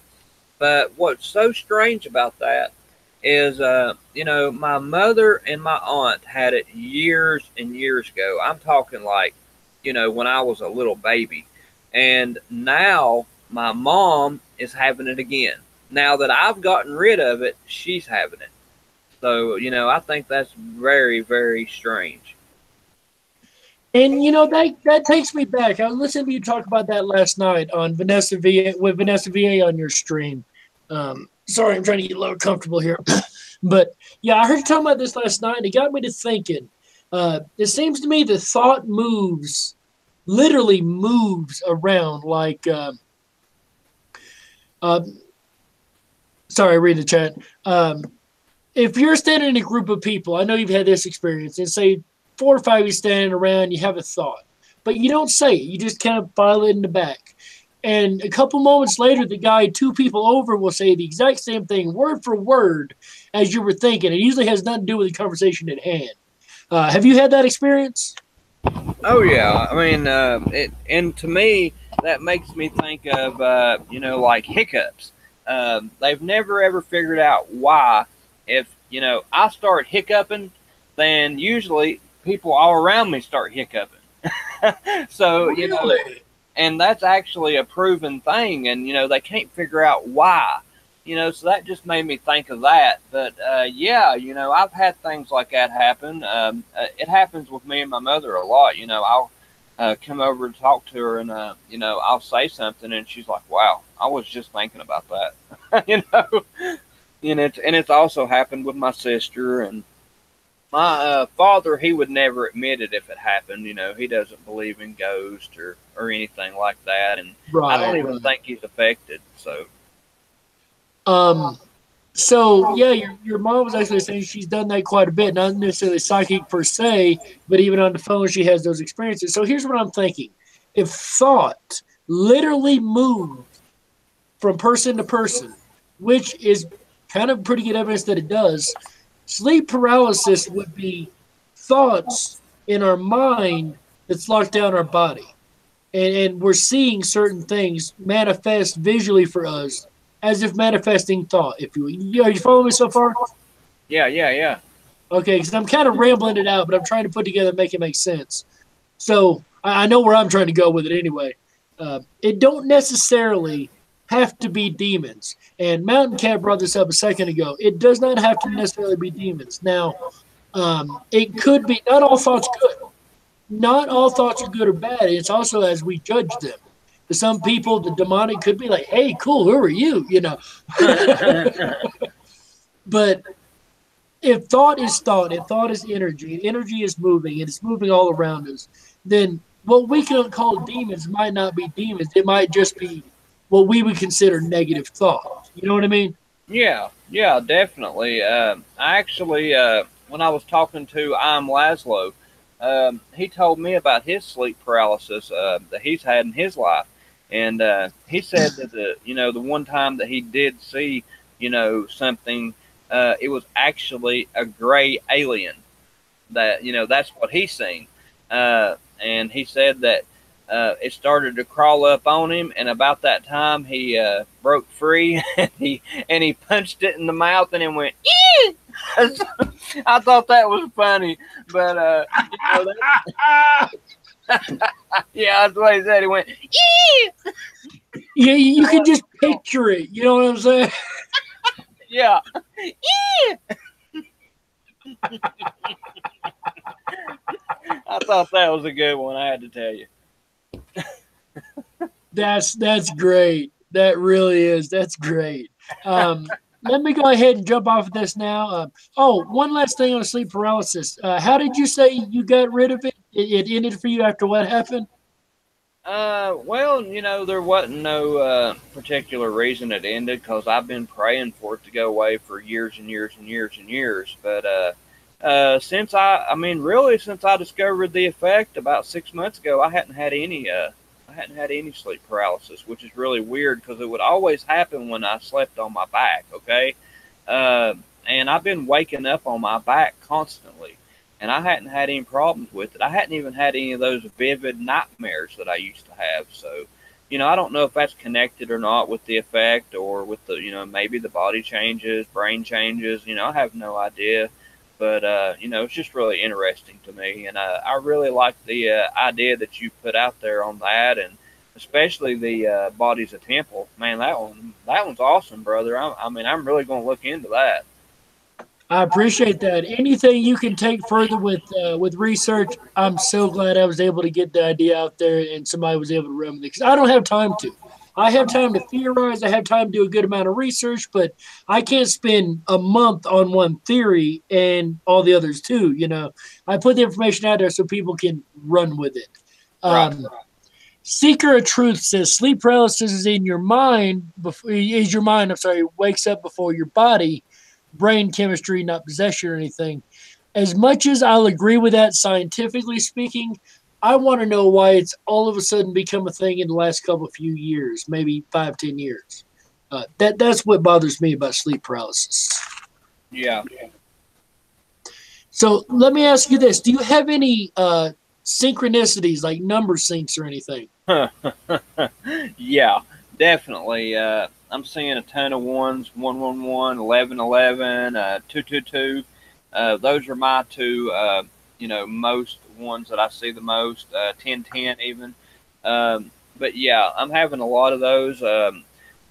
But what's so strange about that is, my mother and my aunt had it years and years ago. I'm talking like, when I was a little baby. And now my mom is having it again. Now that I've gotten rid of it, she's having it. So, I think that's very, very strange. And, that takes me back. I listened to you talk about that last night on Vanessa VA on your stream. Sorry, I'm trying to get a little comfortable here. But, yeah, I heard you talking about this last night, and it got me to thinking. It seems to me the thought literally moves around like sorry, read the chat. If you're standing in a group of people, I know you've had this experience, and say 4 or 5 of you standing around, you have a thought, but you don't say it. You just kind of file it in the back. And a couple moments later, the guy 2 people over will say the exact same thing, word for word, as you were thinking. It usually has nothing to do with the conversation at hand. Have you had that experience? Oh yeah, I mean, and to me, that makes me think of like hiccups. They've never ever figured out why. If I start hiccuping, then usually people all around me start hiccuping. So Really? and that's actually a proven thing, and they can't figure out why. So that just made me think of that. But yeah, I've had things like that happen. It happens with me and my mother a lot. I'll come over to talk to her, and I'll say something, and she's like, "Wow, I was just thinking about that." And it's also happened with my sister and my father. He would never admit it if it happened. He doesn't believe in ghosts or anything like that, and I don't even think he's affected. So yeah, your mom was actually saying she's done that quite a bit, not necessarily psychic per se, but even on the phone she has those experiences. So here's what I'm thinking: if thought literally moved from person to person, which is kind of pretty good evidence that it does, sleep paralysis would be thoughts in our mind that's locked down our body, and we're seeing certain things manifest visually for us as if manifesting thought. If you are you following me so far? Yeah. Okay, because I'm kind of rambling it out, but I'm trying to put together make it make sense. So I know where I'm trying to go with it anyway. It don't necessarily have to be demons. And Mountain Cat brought this up a second ago. It does not have to necessarily be demons. Now, it could be not all thoughts good. Not all thoughts are good or bad. It's also as we judge them. To some people, the demonic could be like, "Hey, cool, who are you?" But if thought is thought, if thought is energy, energy is moving, and it's moving all around us, then what we can call demons might not be demons. It might just be what we would consider negative thought. You know what I mean? Yeah, definitely. I actually, when I was talking to Laszlo, he told me about his sleep paralysis that he's had in his life, and he said that the one time that he did see something, it was actually a gray alien. That's what he seen, and he said that it started to crawl up on him, and about that time he broke free, and he punched it in the mouth, and it went. Eee! I thought that was funny, but yeah, that's what he said. He went. Eee! Yeah, you can just picture it. You know what I'm saying? Yeah. Eee! I thought that was a good one. I had to tell you. That's great. That really is. That's great. Let me go ahead and jump off of this now. One last thing on sleep paralysis. How did you say you got rid of it? It ended for you after what happened? Well, there wasn't no particular reason it ended because I've been praying for it to go away for years and years and years and years. But since since I discovered the effect about 6 months ago, I hadn't had any sleep paralysis, which is really weird because it would always happen when I slept on my back. Okay, and I've been waking up on my back constantly, and I hadn't had any problems with it. I hadn't even had any of those vivid nightmares that I used to have. So, I don't know if that's connected or not with the effect or with the, maybe the body changes, brain changes. I have no idea. But, it's just really interesting to me. And I really like the idea that you put out there on that, and especially the Body's a Temple. Man, that one's awesome, brother. I'm really going to look into that. I appreciate that. Anything you can take further with research, I'm so glad I was able to get the idea out there and somebody was able to run with it because I don't have time to. I have time to theorize. I have time to do a good amount of research, but I can't spend a month on one theory and all the others too. I put the information out there so people can run with it. Right. Seeker of Truth says sleep paralysis is in your mind. Wakes up before your body. Brain chemistry, not possession or anything. As much as I'll agree with that scientifically speaking, I want to know why it's all of a sudden become a thing in the last few years, maybe 5-10 years. That's what bothers me about sleep paralysis. Yeah. So let me ask you this: do you have any synchronicities, like number syncs or anything? Yeah, definitely. I'm seeing a ton of ones, 111, 1111, 222. Those are my two, most ones that I see the most, 1010 even. But yeah, I'm having a lot of those.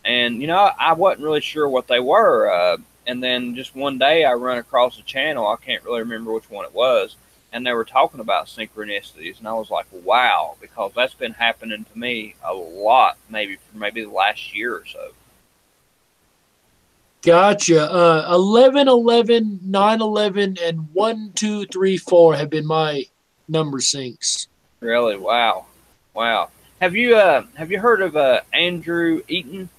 And, I wasn't really sure what they were. And then just one day I run across a channel. I can't really remember which one it was. And they were talking about synchronicities. And I was like, wow, because that's been happening to me a lot, maybe the last year or so. Gotcha. 11, 11, 9, 11, and 1, 2, 3, 4 have been my number syncs. Really? Wow. Wow. Have you heard of Andrew Eaton?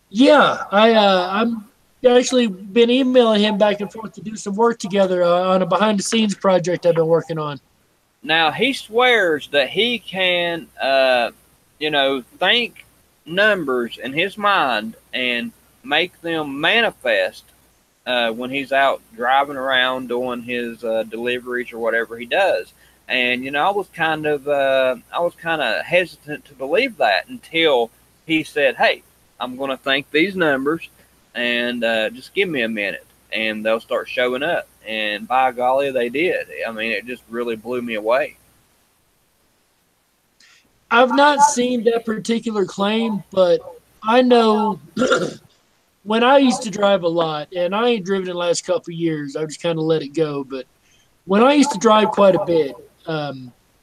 Yeah, I'm actually been emailing him back and forth to do some work together on a behind the scenes project I've been working on. Now he swears that he can, think numbers in his mind and make them manifest when he's out driving around doing his deliveries or whatever he does. And I was kind of hesitant to believe that until he said, "Hey, I'm going to think these numbers, and just give me a minute, and they'll start showing up." And by golly, they did. I mean, it just really blew me away. I've not seen that particular claim, but I know when I used to drive a lot, and I ain't driven in the last couple of years, I just kind of let it go. But when I used to drive quite a bit,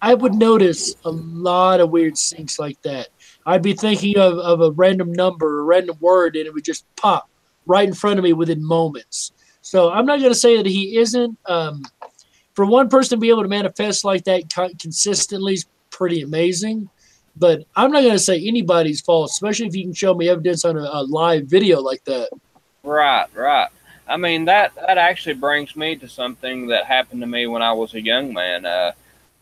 I would notice a lot of weird syncs like that. I'd be thinking of a random number, a random word, and it would just pop right in front of me within moments. So I'm not going to say that he isn't. For one person to be able to manifest like that consistently is pretty amazing. But I'm not going to say anybody's fault, especially if you can show me evidence on a live video like that. Right, right. I mean, that actually brings me to something that happened to me when I was a young man.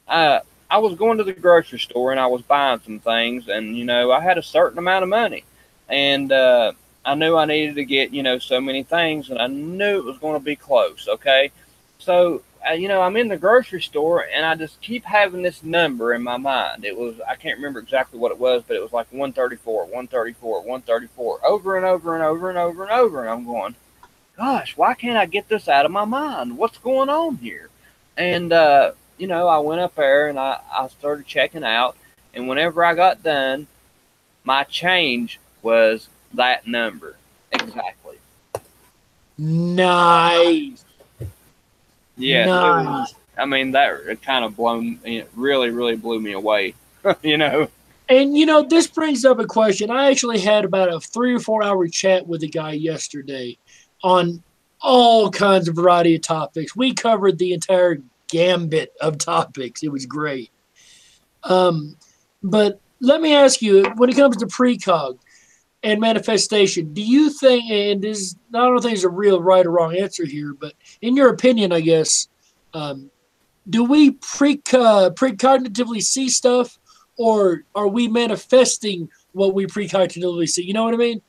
I was going to the grocery store and I was buying some things, and I had a certain amount of money, and I knew I needed to get so many things, and I knew it was going to be close. Okay, so I'm in the grocery store and I just keep having this number in my mind. I can't remember exactly what it was, but it was like 134, 134, 134, over and over and over and over and over, and I'm going, gosh, why can't I get this out of my mind? What's going on here? And I went up there and I started checking out, and whenever I got done, my change was that number exactly. Nice. Yeah. Nice. I mean, it kind of really, really blew me away. And this brings up a question. I actually had about a 3 or 4 hour chat with a guy yesterday on all kinds of variety of topics. We covered the entire gambit of topics. It was great. But let me ask you, when it comes to precog and manifestation, do you think, and this, I don't think there's a real right or wrong answer here, but in your opinion, I guess, do we precognitively see stuff, or are we manifesting what we precognitively see? You know what I mean?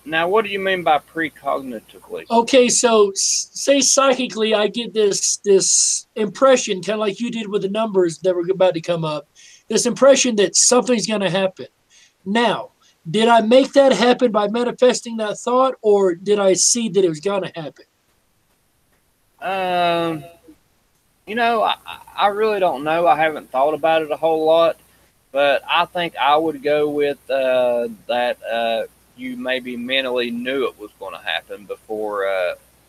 Now, what do you mean by precognitively? Okay, so say psychically, I get this impression, kind of like you did with the numbers that were about to come up, this impression that something's going to happen. Now, did I make that happen by manifesting that thought, or did I see that it was going to happen? I really don't know. I haven't thought about it a whole lot, but I think I would go with that you maybe mentally knew it was going to happen before,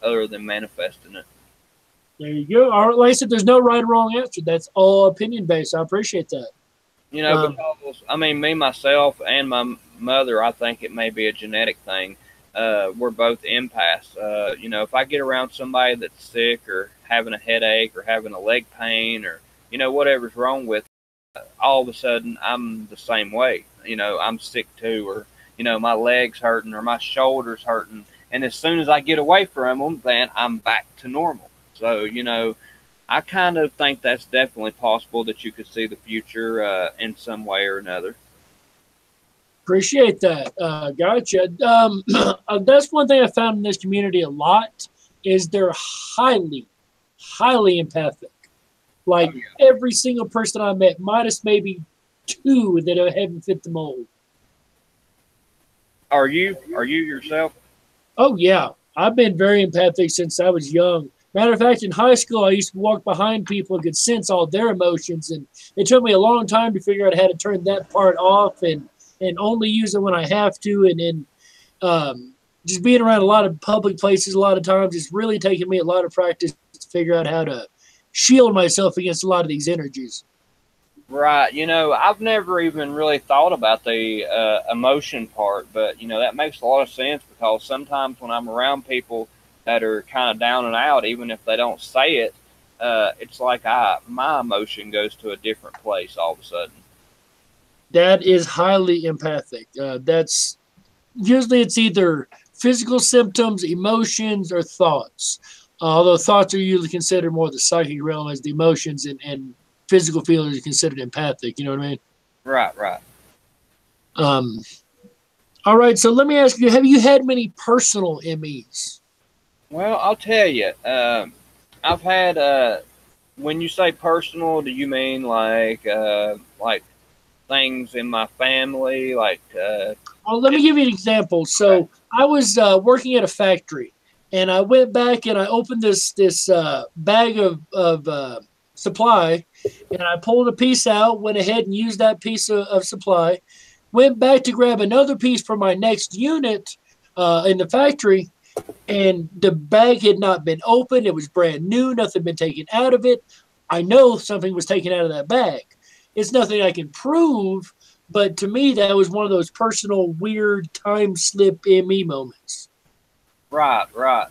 other than manifesting it. There you go. All right, like I said, there's no right or wrong answer. That's all opinion based. I appreciate that. Because me, myself, and my mother, I think it may be a genetic thing. We're both empaths. If I get around somebody that's sick or having a headache or having a leg pain or, whatever's wrong with it, all of a sudden I'm the same way. I'm sick too, or, my leg's hurting or my shoulder's hurting. And as soon as I get away from them, then I'm back to normal. So, I kind of think that's definitely possible that you could see the future in some way or another. Appreciate that. Gotcha. That's one thing I found in this community a lot is they're highly, highly empathic. Like Oh, yeah. every single person I met, minus maybe two that haven't fit the mold. Are you? Are you yourself? Oh yeah, I've been very empathic since I was young. Matter of fact, in high school, I used to walk behind people and could sense all their emotions, and it took me a long time to figure out how to turn that part off and only use it when I have to. And um, just being around a lot of public places, a lot of times, it's really taken me a lot of practice to figure out how to shield myself against a lot of these energies. Right. I've never even really thought about the emotion part, but that makes a lot of sense because sometimes when I'm around people that are kind of down and out, even if they don't say it, it's like my emotion goes to a different place all of a sudden. That is highly empathic. That's usually it's either physical symptoms, emotions, or thoughts. Although thoughts are usually considered more the psychic realm, as the emotions and physical feelings are considered empathic. You know what I mean? Right. Right. Um, all right. So let me ask you: have you had many personal MEs? Well, I'll tell you. I've had. When you say personal, do you mean like things in my family, like? Well, let me give you an example. Okay. So I was working at a factory, and I went back and I opened this bag of supply, and I pulled a piece out. Went ahead and used that piece of supply. Went back to grab another piece for my next unit in the factory, and the bag had not been opened. It was brand new. Nothing been taken out of it. I know something was taken out of that bag. It's nothing I can prove, but to me, that was one of those personal, weird time slip ME moments. Right. Right.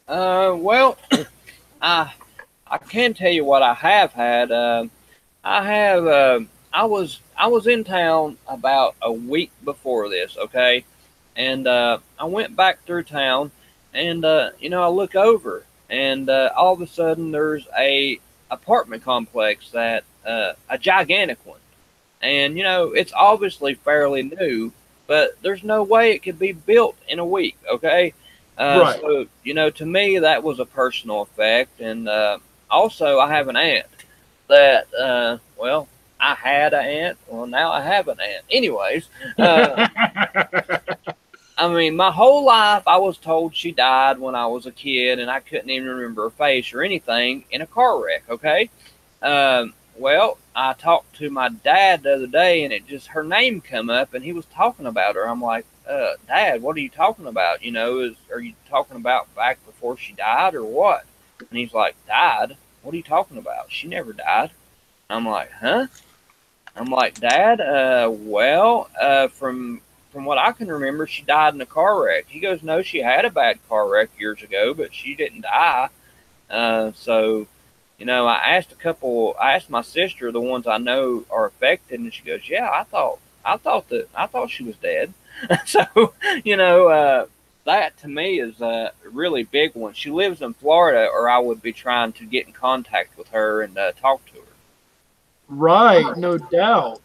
Well, I I can tell you what I have had. I have. I was in town about a week before this. Okay, and I went back through town, and I look over, and all of a sudden there's a apartment complex that a gigantic one, and it's obviously fairly new, but there's no way it could be built in a week. Okay, Right. so to me that was a personal effect, and also I have an aunt that well, I had an aunt. Well, now I have an aunt. Anyways, uh, I mean, my whole life I was told she died when I was a kid, and I couldn't even remember her face or anything in a car wreck. Okay, well, I talked to my dad the other day, and it just her name come up, and he was talking about her. I'm like, Dad, what are you talking about? Are you talking about back before she died or what? And he's like, died? What are you talking about? She never died. I'm like, huh? I'm like, Dad, from what I can remember, she died in a car wreck. He goes, no, she had a bad car wreck years ago, but she didn't die. So, I asked my sister, the ones I know are affected, and she goes, yeah, I thought she was dead. So, you know, uh, that to me is a really big one. She lives in Florida, or I would be trying to get in contact with her and talk to her. Right, no doubt.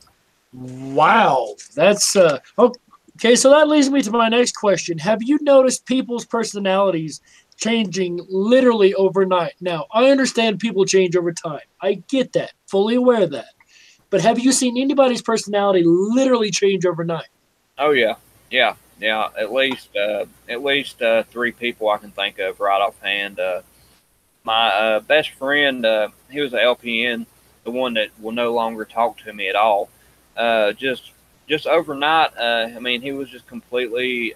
Wow, that's okay. So that leads me to my next question. Have you noticed people's personalities changing literally overnight? Now, I understand people change over time. I get that, fully aware of that. But have you seen anybody's personality literally change overnight? Oh yeah, yeah, yeah. At least three people I can think of right offhand. My best friend, he was an LPN, the one that will no longer talk to me at all. Just overnight, I mean, he was just completely,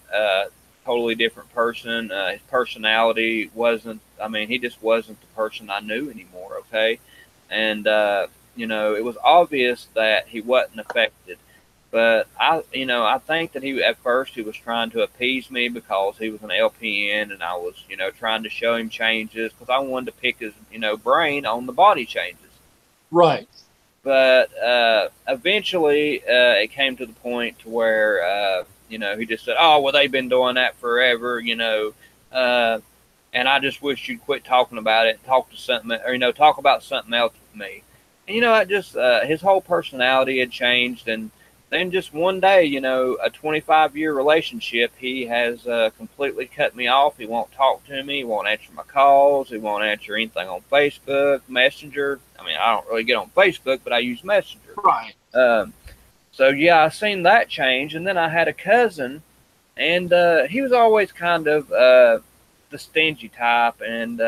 totally different person. His personality wasn't. I mean, he just wasn't the person I knew anymore. Okay, and it was obvious that he wasn't affected. But I think that he at first he was trying to appease me because he was an LPN, and I was, trying to show him changes because I wanted to pick his, brain on the body changes. Right. But eventually, it came to the point to where, he just said, "Oh, well, they've been doing that forever," uh, and I just wish you'd quit talking about it, and talk to something, or talk about something else with me. And I just his whole personality had changed, and then just one day, you know, a 25-year relationship, he has completely cut me off. He won't talk to me. He won't answer my calls. He won't answer anything on Facebook, Messenger. I mean, I don't really get on Facebook, but I use Messenger. Right. So yeah, I seen that change, and then I had a cousin, and he was always kind of the stingy type, and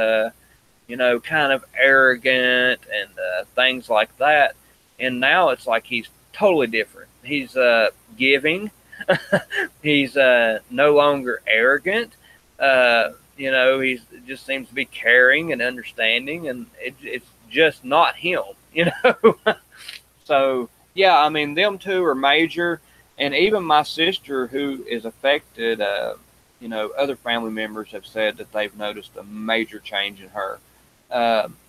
you know, kind of arrogant and things like that. And now it's like he's totally different. He's giving. He's no longer arrogant. You know, he's just seems to be caring and understanding, and it's just not him. You know, so yeah, I mean, them two are major, and even my sister, who is affected, you know, other family members have said that they've noticed a major change in her.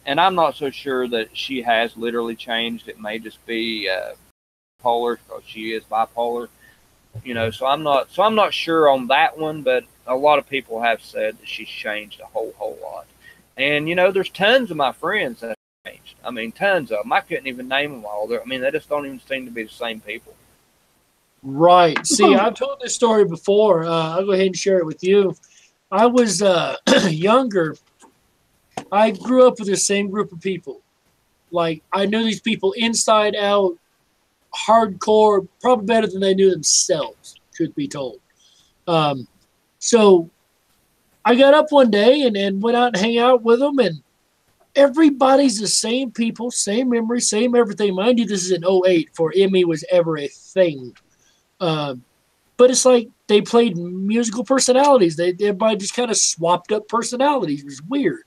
And I'm not so sure that she has literally changed. It may just be bipolar, because she is bipolar, you know. So I'm not sure on that one, but a lot of people have said that she's changed a whole lot. And you know, there's tons of my friends that have changed. I mean, tons of them. I couldn't even name them all. I mean, they just don't even seem to be the same people. Right. See, I've told this story before. I'll go ahead and share it with you. I was younger. I grew up with the same group of people. Like, I knew these people inside out, hardcore, probably better than they knew themselves, truth be told. So I got up one day and went out and hang out with them, and everybody's the same people, same memory, same everything. Mind you, this is in '08 before ME was ever a thing. But it's like they played musical personalities. Everybody just kind of swapped up personalities. It was weird.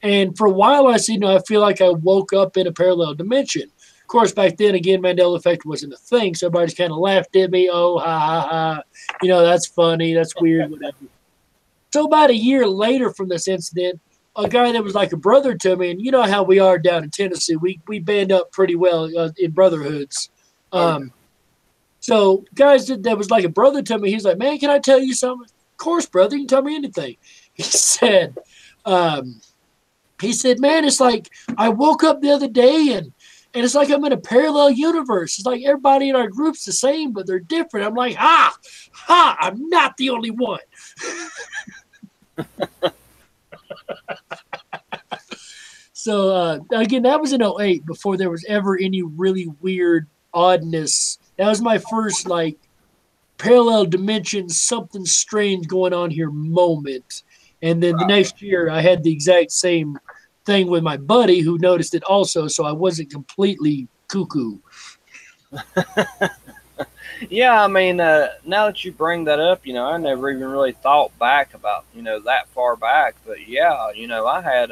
And for a while, I feel like I woke up in a parallel dimension. Of course, back then, again, Mandela Effect wasn't a thing, so everybody just kind of laughed at me. Oh, ha, ha, ha. You know, that's funny. That's weird, whatever. So about a year later from this incident, a guy that was like a brother to me, and you know how we are down in Tennessee, we band up pretty well in brotherhoods. So guys that was like a brother to me, he's like, man, can I tell you something? Of course, brother, you can tell me anything. He said, man, it's like I woke up the other day and it's like I'm in a parallel universe. It's like everybody in our group's the same, but they're different. I'm like, I'm not the only one. So, again, that was in '08 before there was ever any really weird oddness. That was my first, like, parallel dimension, something strange going on here moment. And then the next year, I had the exact same thing with my buddy who noticed it also, so I wasn't completely cuckoo. Yeah, I mean, now that you bring that up, you know, I never even really thought back about, you know, that far back. But yeah, you know, I had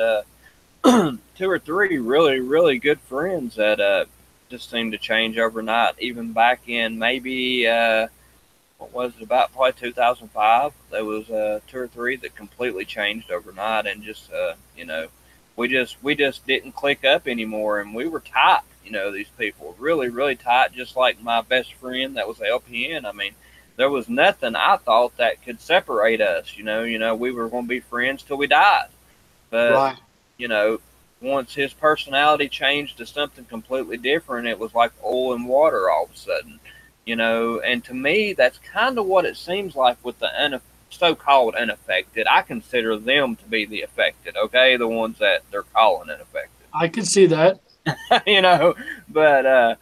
2 or 3 really, really good friends that just seemed to change overnight. Even back in maybe, what was it, about probably 2005, there was 2 or 3 that completely changed overnight, and just, you know, we just didn't click up anymore, and we were tight. You know, these people really, really tight, just like my best friend that was LPN. I mean, there was nothing I thought that could separate us. You know, we were going to be friends till we died. But, right. You know, once his personality changed to something completely different, it was like oil and water all of a sudden. You know, and to me, that's kind of what it seems like with the so-called unaffected. I consider them to be the affected, okay? The ones that they're calling unaffected. I can see that. You know, but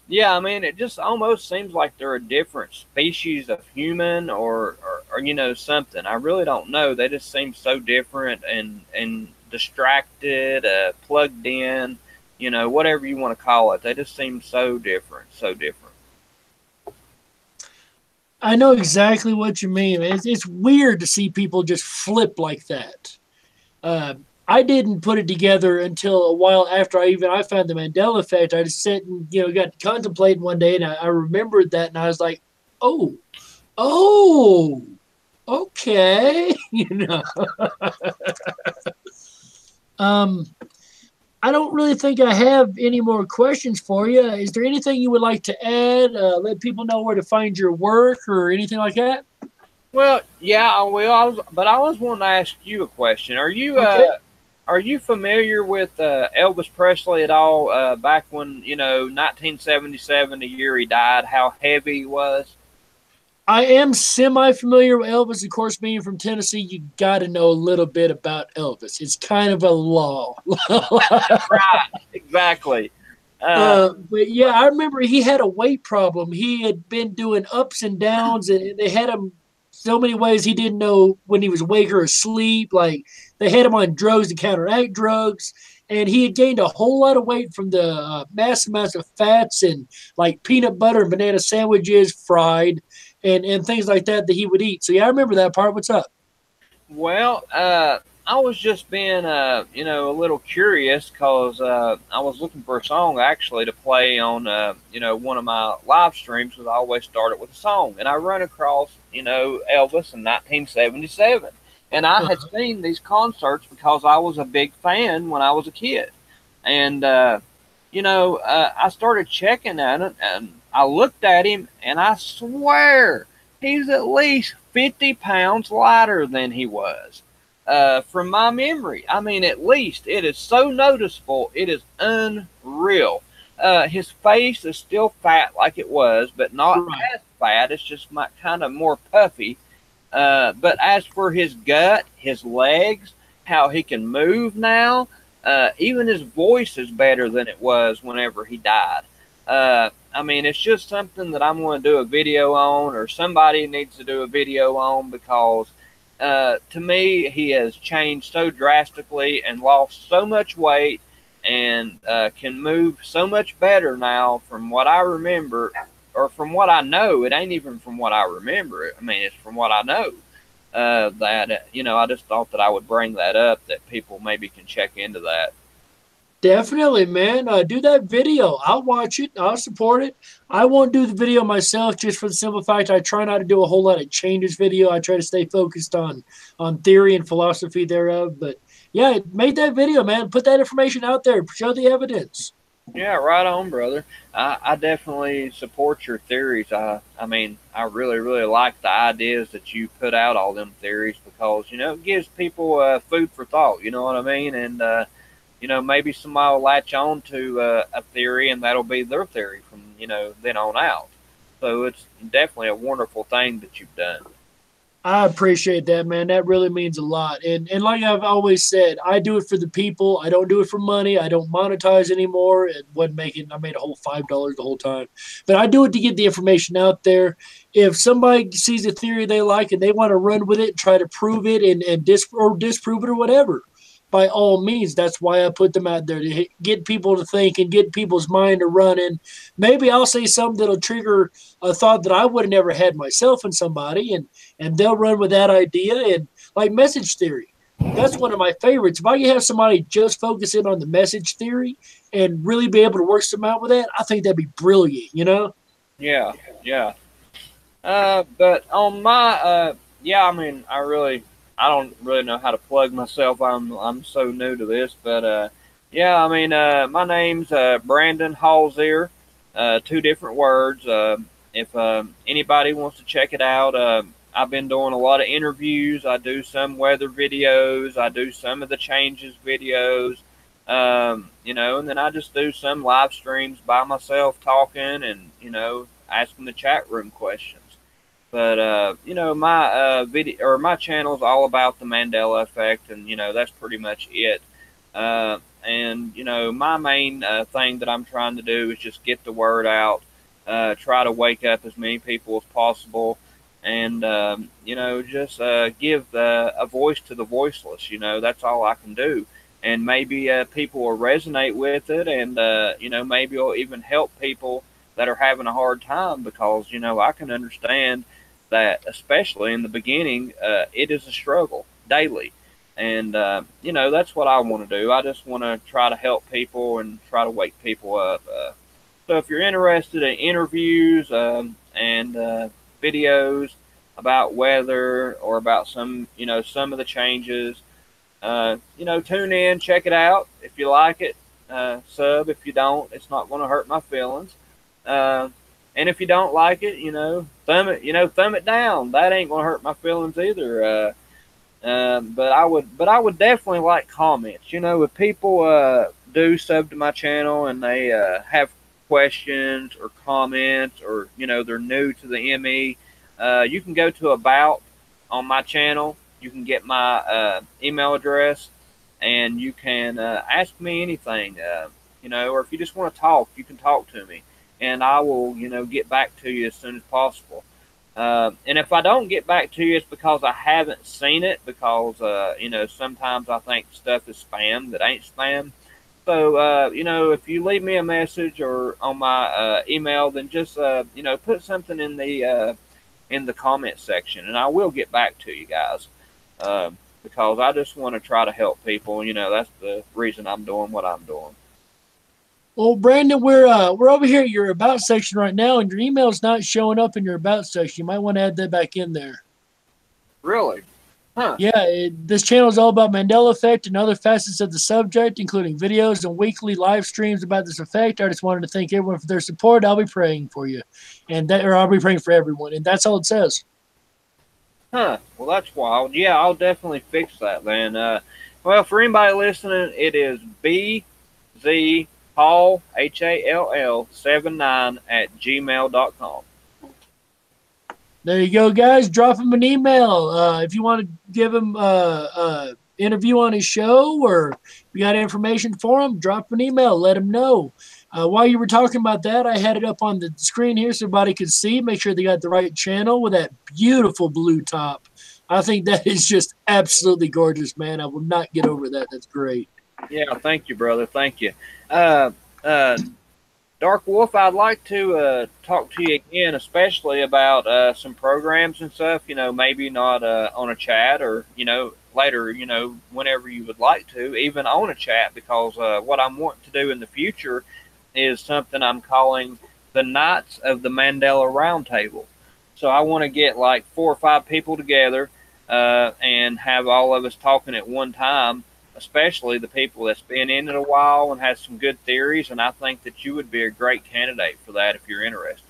yeah, I mean, it just almost seems like they're a different species of human or you know, something. I really don't know. They just seem so different and distracted, plugged in, you know, whatever you want to call it. They just seem so different, so different. I know exactly what you mean. It's weird to see people just flip like that. I didn't put it together until a while after I found the Mandela Effect. I just sat and, you know, got contemplating one day, and I remembered that, and I was like, oh, okay, you know. I don't really think I have any more questions for you. Is there anything you would like to add? Let people know where to find your work or anything like that? Well, yeah, I will. I was wanting to ask you a question. Are you Okay. Are you familiar with Elvis Presley at all? Back when 1977, the year he died, how heavy he was. I am semi-familiar with Elvis. Of course, being from Tennessee, you got to know a little bit about Elvis. It's kind of a law. Right, exactly. Uh, But yeah, I remember he had a weight problem. He had been doing ups and downs, and they had him so many ways he didn't know when he was awake or asleep. Like they had him on drugs to counteract drugs, and he had gained a whole lot of weight from the mass amounts of fats and like peanut butter and banana sandwiches, fried, and things like that he would eat. So yeah, I remember that part. What's up? Well, I was just being, a little curious because I was looking for a song actually to play on, one of my live streams because I always start it with a song. And I run across, Elvis in 1977. And I had seen these concerts because I was a big fan when I was a kid. And, I started checking at it and I looked at him and I swear he's at least 50 pounds lighter than he was. From my memory, I mean, at least it is so noticeable. It is unreal. His face is still fat like it was, but not Right. as fat. It's just kind of more puffy. But as for his gut, his legs, how he can move now, even his voice is better than it was whenever he died. I mean, it's just something that I'm going to do a video on, or somebody needs to do a video on, because to me, he has changed so drastically and lost so much weight and can move so much better now from what I remember, or from what I know. It ain't even from what I remember. I mean, it's from what I know. I just thought that I would bring that up, that people maybe can check into that. Definitely, man. Do that video. I'll watch it. I'll support it. I won't do the video myself just for the simple fact I try not to do a whole lot of changes video. I try to stay focused on theory and philosophy thereof. But yeah, make that video, man. Put that information out there. Show the evidence. Yeah, right on, brother. I definitely support your theories. I mean, I really, really like the ideas that you put out, all them theories, because, it gives people food for thought, you know what I mean? And, maybe somebody will latch on to a theory and that'll be their theory from, then on out. So it's definitely a wonderful thing that you've done. I appreciate that, man. That really means a lot. And like I've always said, I do it for the people. I don't do it for money. I don't monetize anymore. It wasn't making. I made a whole $5 the whole time, but I do it to get the information out there. If somebody sees a theory they like and they want to run with it, try to prove it and disprove it or whatever, by all means, that's why I put them out there to get people to think and get people's mind to running. Maybe I'll say something that'll trigger a thought that I would have never had myself in somebody, and they'll run with that idea. And like message theory, that's one of my favorites. If I can have somebody just focus in on the message theory and really be able to work some out with that, I think that'd be brilliant, you know? Yeah, yeah. But on my, yeah, I mean, I don't really know how to plug myself. I'm so new to this, but yeah, I mean, my name's Brandon Hallzere. Two different words. If anybody wants to check it out, I've been doing a lot of interviews. I do some weather videos. I do some of the changes videos. And then I just do some live streams by myself talking and asking the chat room questions. But my video or my channel is all about the Mandela Effect, and that's pretty much it. And my main thing that I'm trying to do is just get the word out, try to wake up as many people as possible, and just give a voice to the voiceless. That's all I can do, and maybe people will resonate with it, and maybe it'll even help people that are having a hard time, because I can understand that, especially in the beginning, it is a struggle daily. And, that's what I want to do. I just want to try to help people and try to wake people up. So if you're interested in interviews and videos about weather or about some of the changes, tune in, check it out. If you like it, sub. If you don't, it's not going to hurt my feelings. And if you don't like it, thumb it down. That ain't gonna hurt my feelings either. But I would definitely like comments. You know, if people do sub to my channel and they have questions or comments, or you know they're new to the ME, you can go to About on my channel. You can get my email address, and you can ask me anything. You know, or if you just want to talk, you can talk to me, and I will, you know, get back to you as soon as possible. And if I don't get back to you, it's because I haven't seen it, because, you know, sometimes I think stuff is spam that ain't spam. So, you know, if you leave me a message or on my email, then just, you know, put something in the comment section, and I will get back to you guys. Because I just want to try to help people. You know, that's the reason I'm doing what I'm doing. Well, Brandon, we're over here at your About section right now, and your email's not showing up in your About section. You might want to add that back in there. Really? Huh. Yeah, this channel is all about Mandela Effect and other facets of the subject, including videos and weekly live streams about this effect. I just wanted to thank everyone for their support. I'll be praying for you, or I'll be praying for everyone, and that's all it says. Huh. Well, that's wild. Yeah, I'll definitely fix that then. Well, for anybody listening, it is BZ Hall, Hall 79 @gmail.com. There you go, guys. Drop him an email. If you want to give him an interview on his show, or you got information for him, drop an email. Let him know. While you were talking about that, I had it up on the screen here so everybody could see. Make sure they got the right channel with that beautiful blue top. I think that is just absolutely gorgeous, man. I will not get over that. That's great. Yeah, thank you, brother. Thank you. Dark Wolf, I'd like to talk to you again, especially about some programs and stuff. You know, maybe not on a chat, or, you know, later, you know, whenever you would like to, even on a chat, because what I'm wanting to do in the future is something I'm calling the Knights of the Mandela Roundtable. So I want to get like 4 or 5 people together and have all of us talking at one time, especially the people that's been in it a while and has some good theories. And I think that you would be a great candidate for that if you're interested.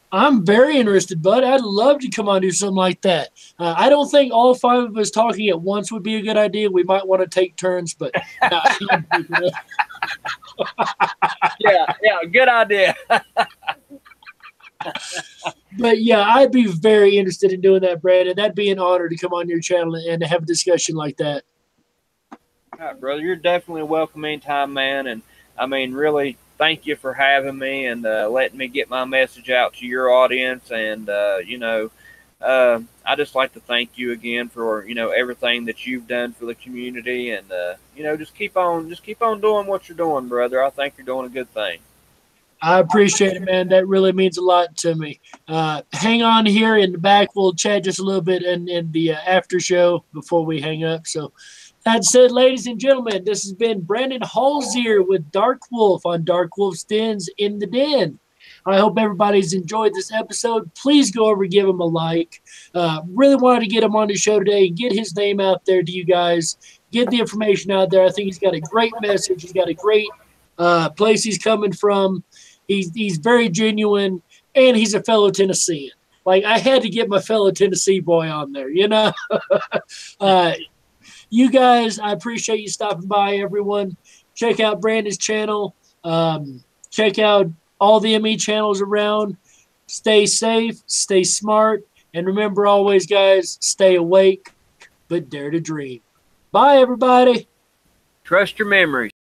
I'm very interested, bud. I'd love to come on and do something like that. I don't think all 5 of us talking at once would be a good idea. We might want to take turns, but yeah, good idea. But yeah, I'd be very interested in doing that, Brandon. That'd be an honor to come on your channel and to have a discussion like that. All right, brother, you're definitely welcome anytime, man. And I mean, really, thank you for having me and letting me get my message out to your audience. And you know, I just like to thank you again for, you know, everything that you've done for the community. And you know, just keep on doing what you're doing, brother. I think you're doing a good thing. I appreciate it, man. That really means a lot to me. Hang on here in the back. We'll chat just a little bit in the after show before we hang up. So that said, ladies and gentlemen, this has been Brandon Hallzere with Dark Wolf on Dark Wolf's Dens in the Den. I hope everybody's enjoyed this episode. Please go over and give him a like. Really wanted to get him on the show today and get his name out there to you guys. Get the information out there. I think he's got a great message. He's got a great place he's coming from. He's very genuine, and he's a fellow Tennessean. Like, I had to get my fellow Tennessee boy on there, you know? You guys, I appreciate you stopping by, everyone. Check out Brandon's channel. Check out all the ME channels around. Stay safe, stay smart, and remember always, guys, stay awake, but dare to dream. Bye, everybody. Trust your memories.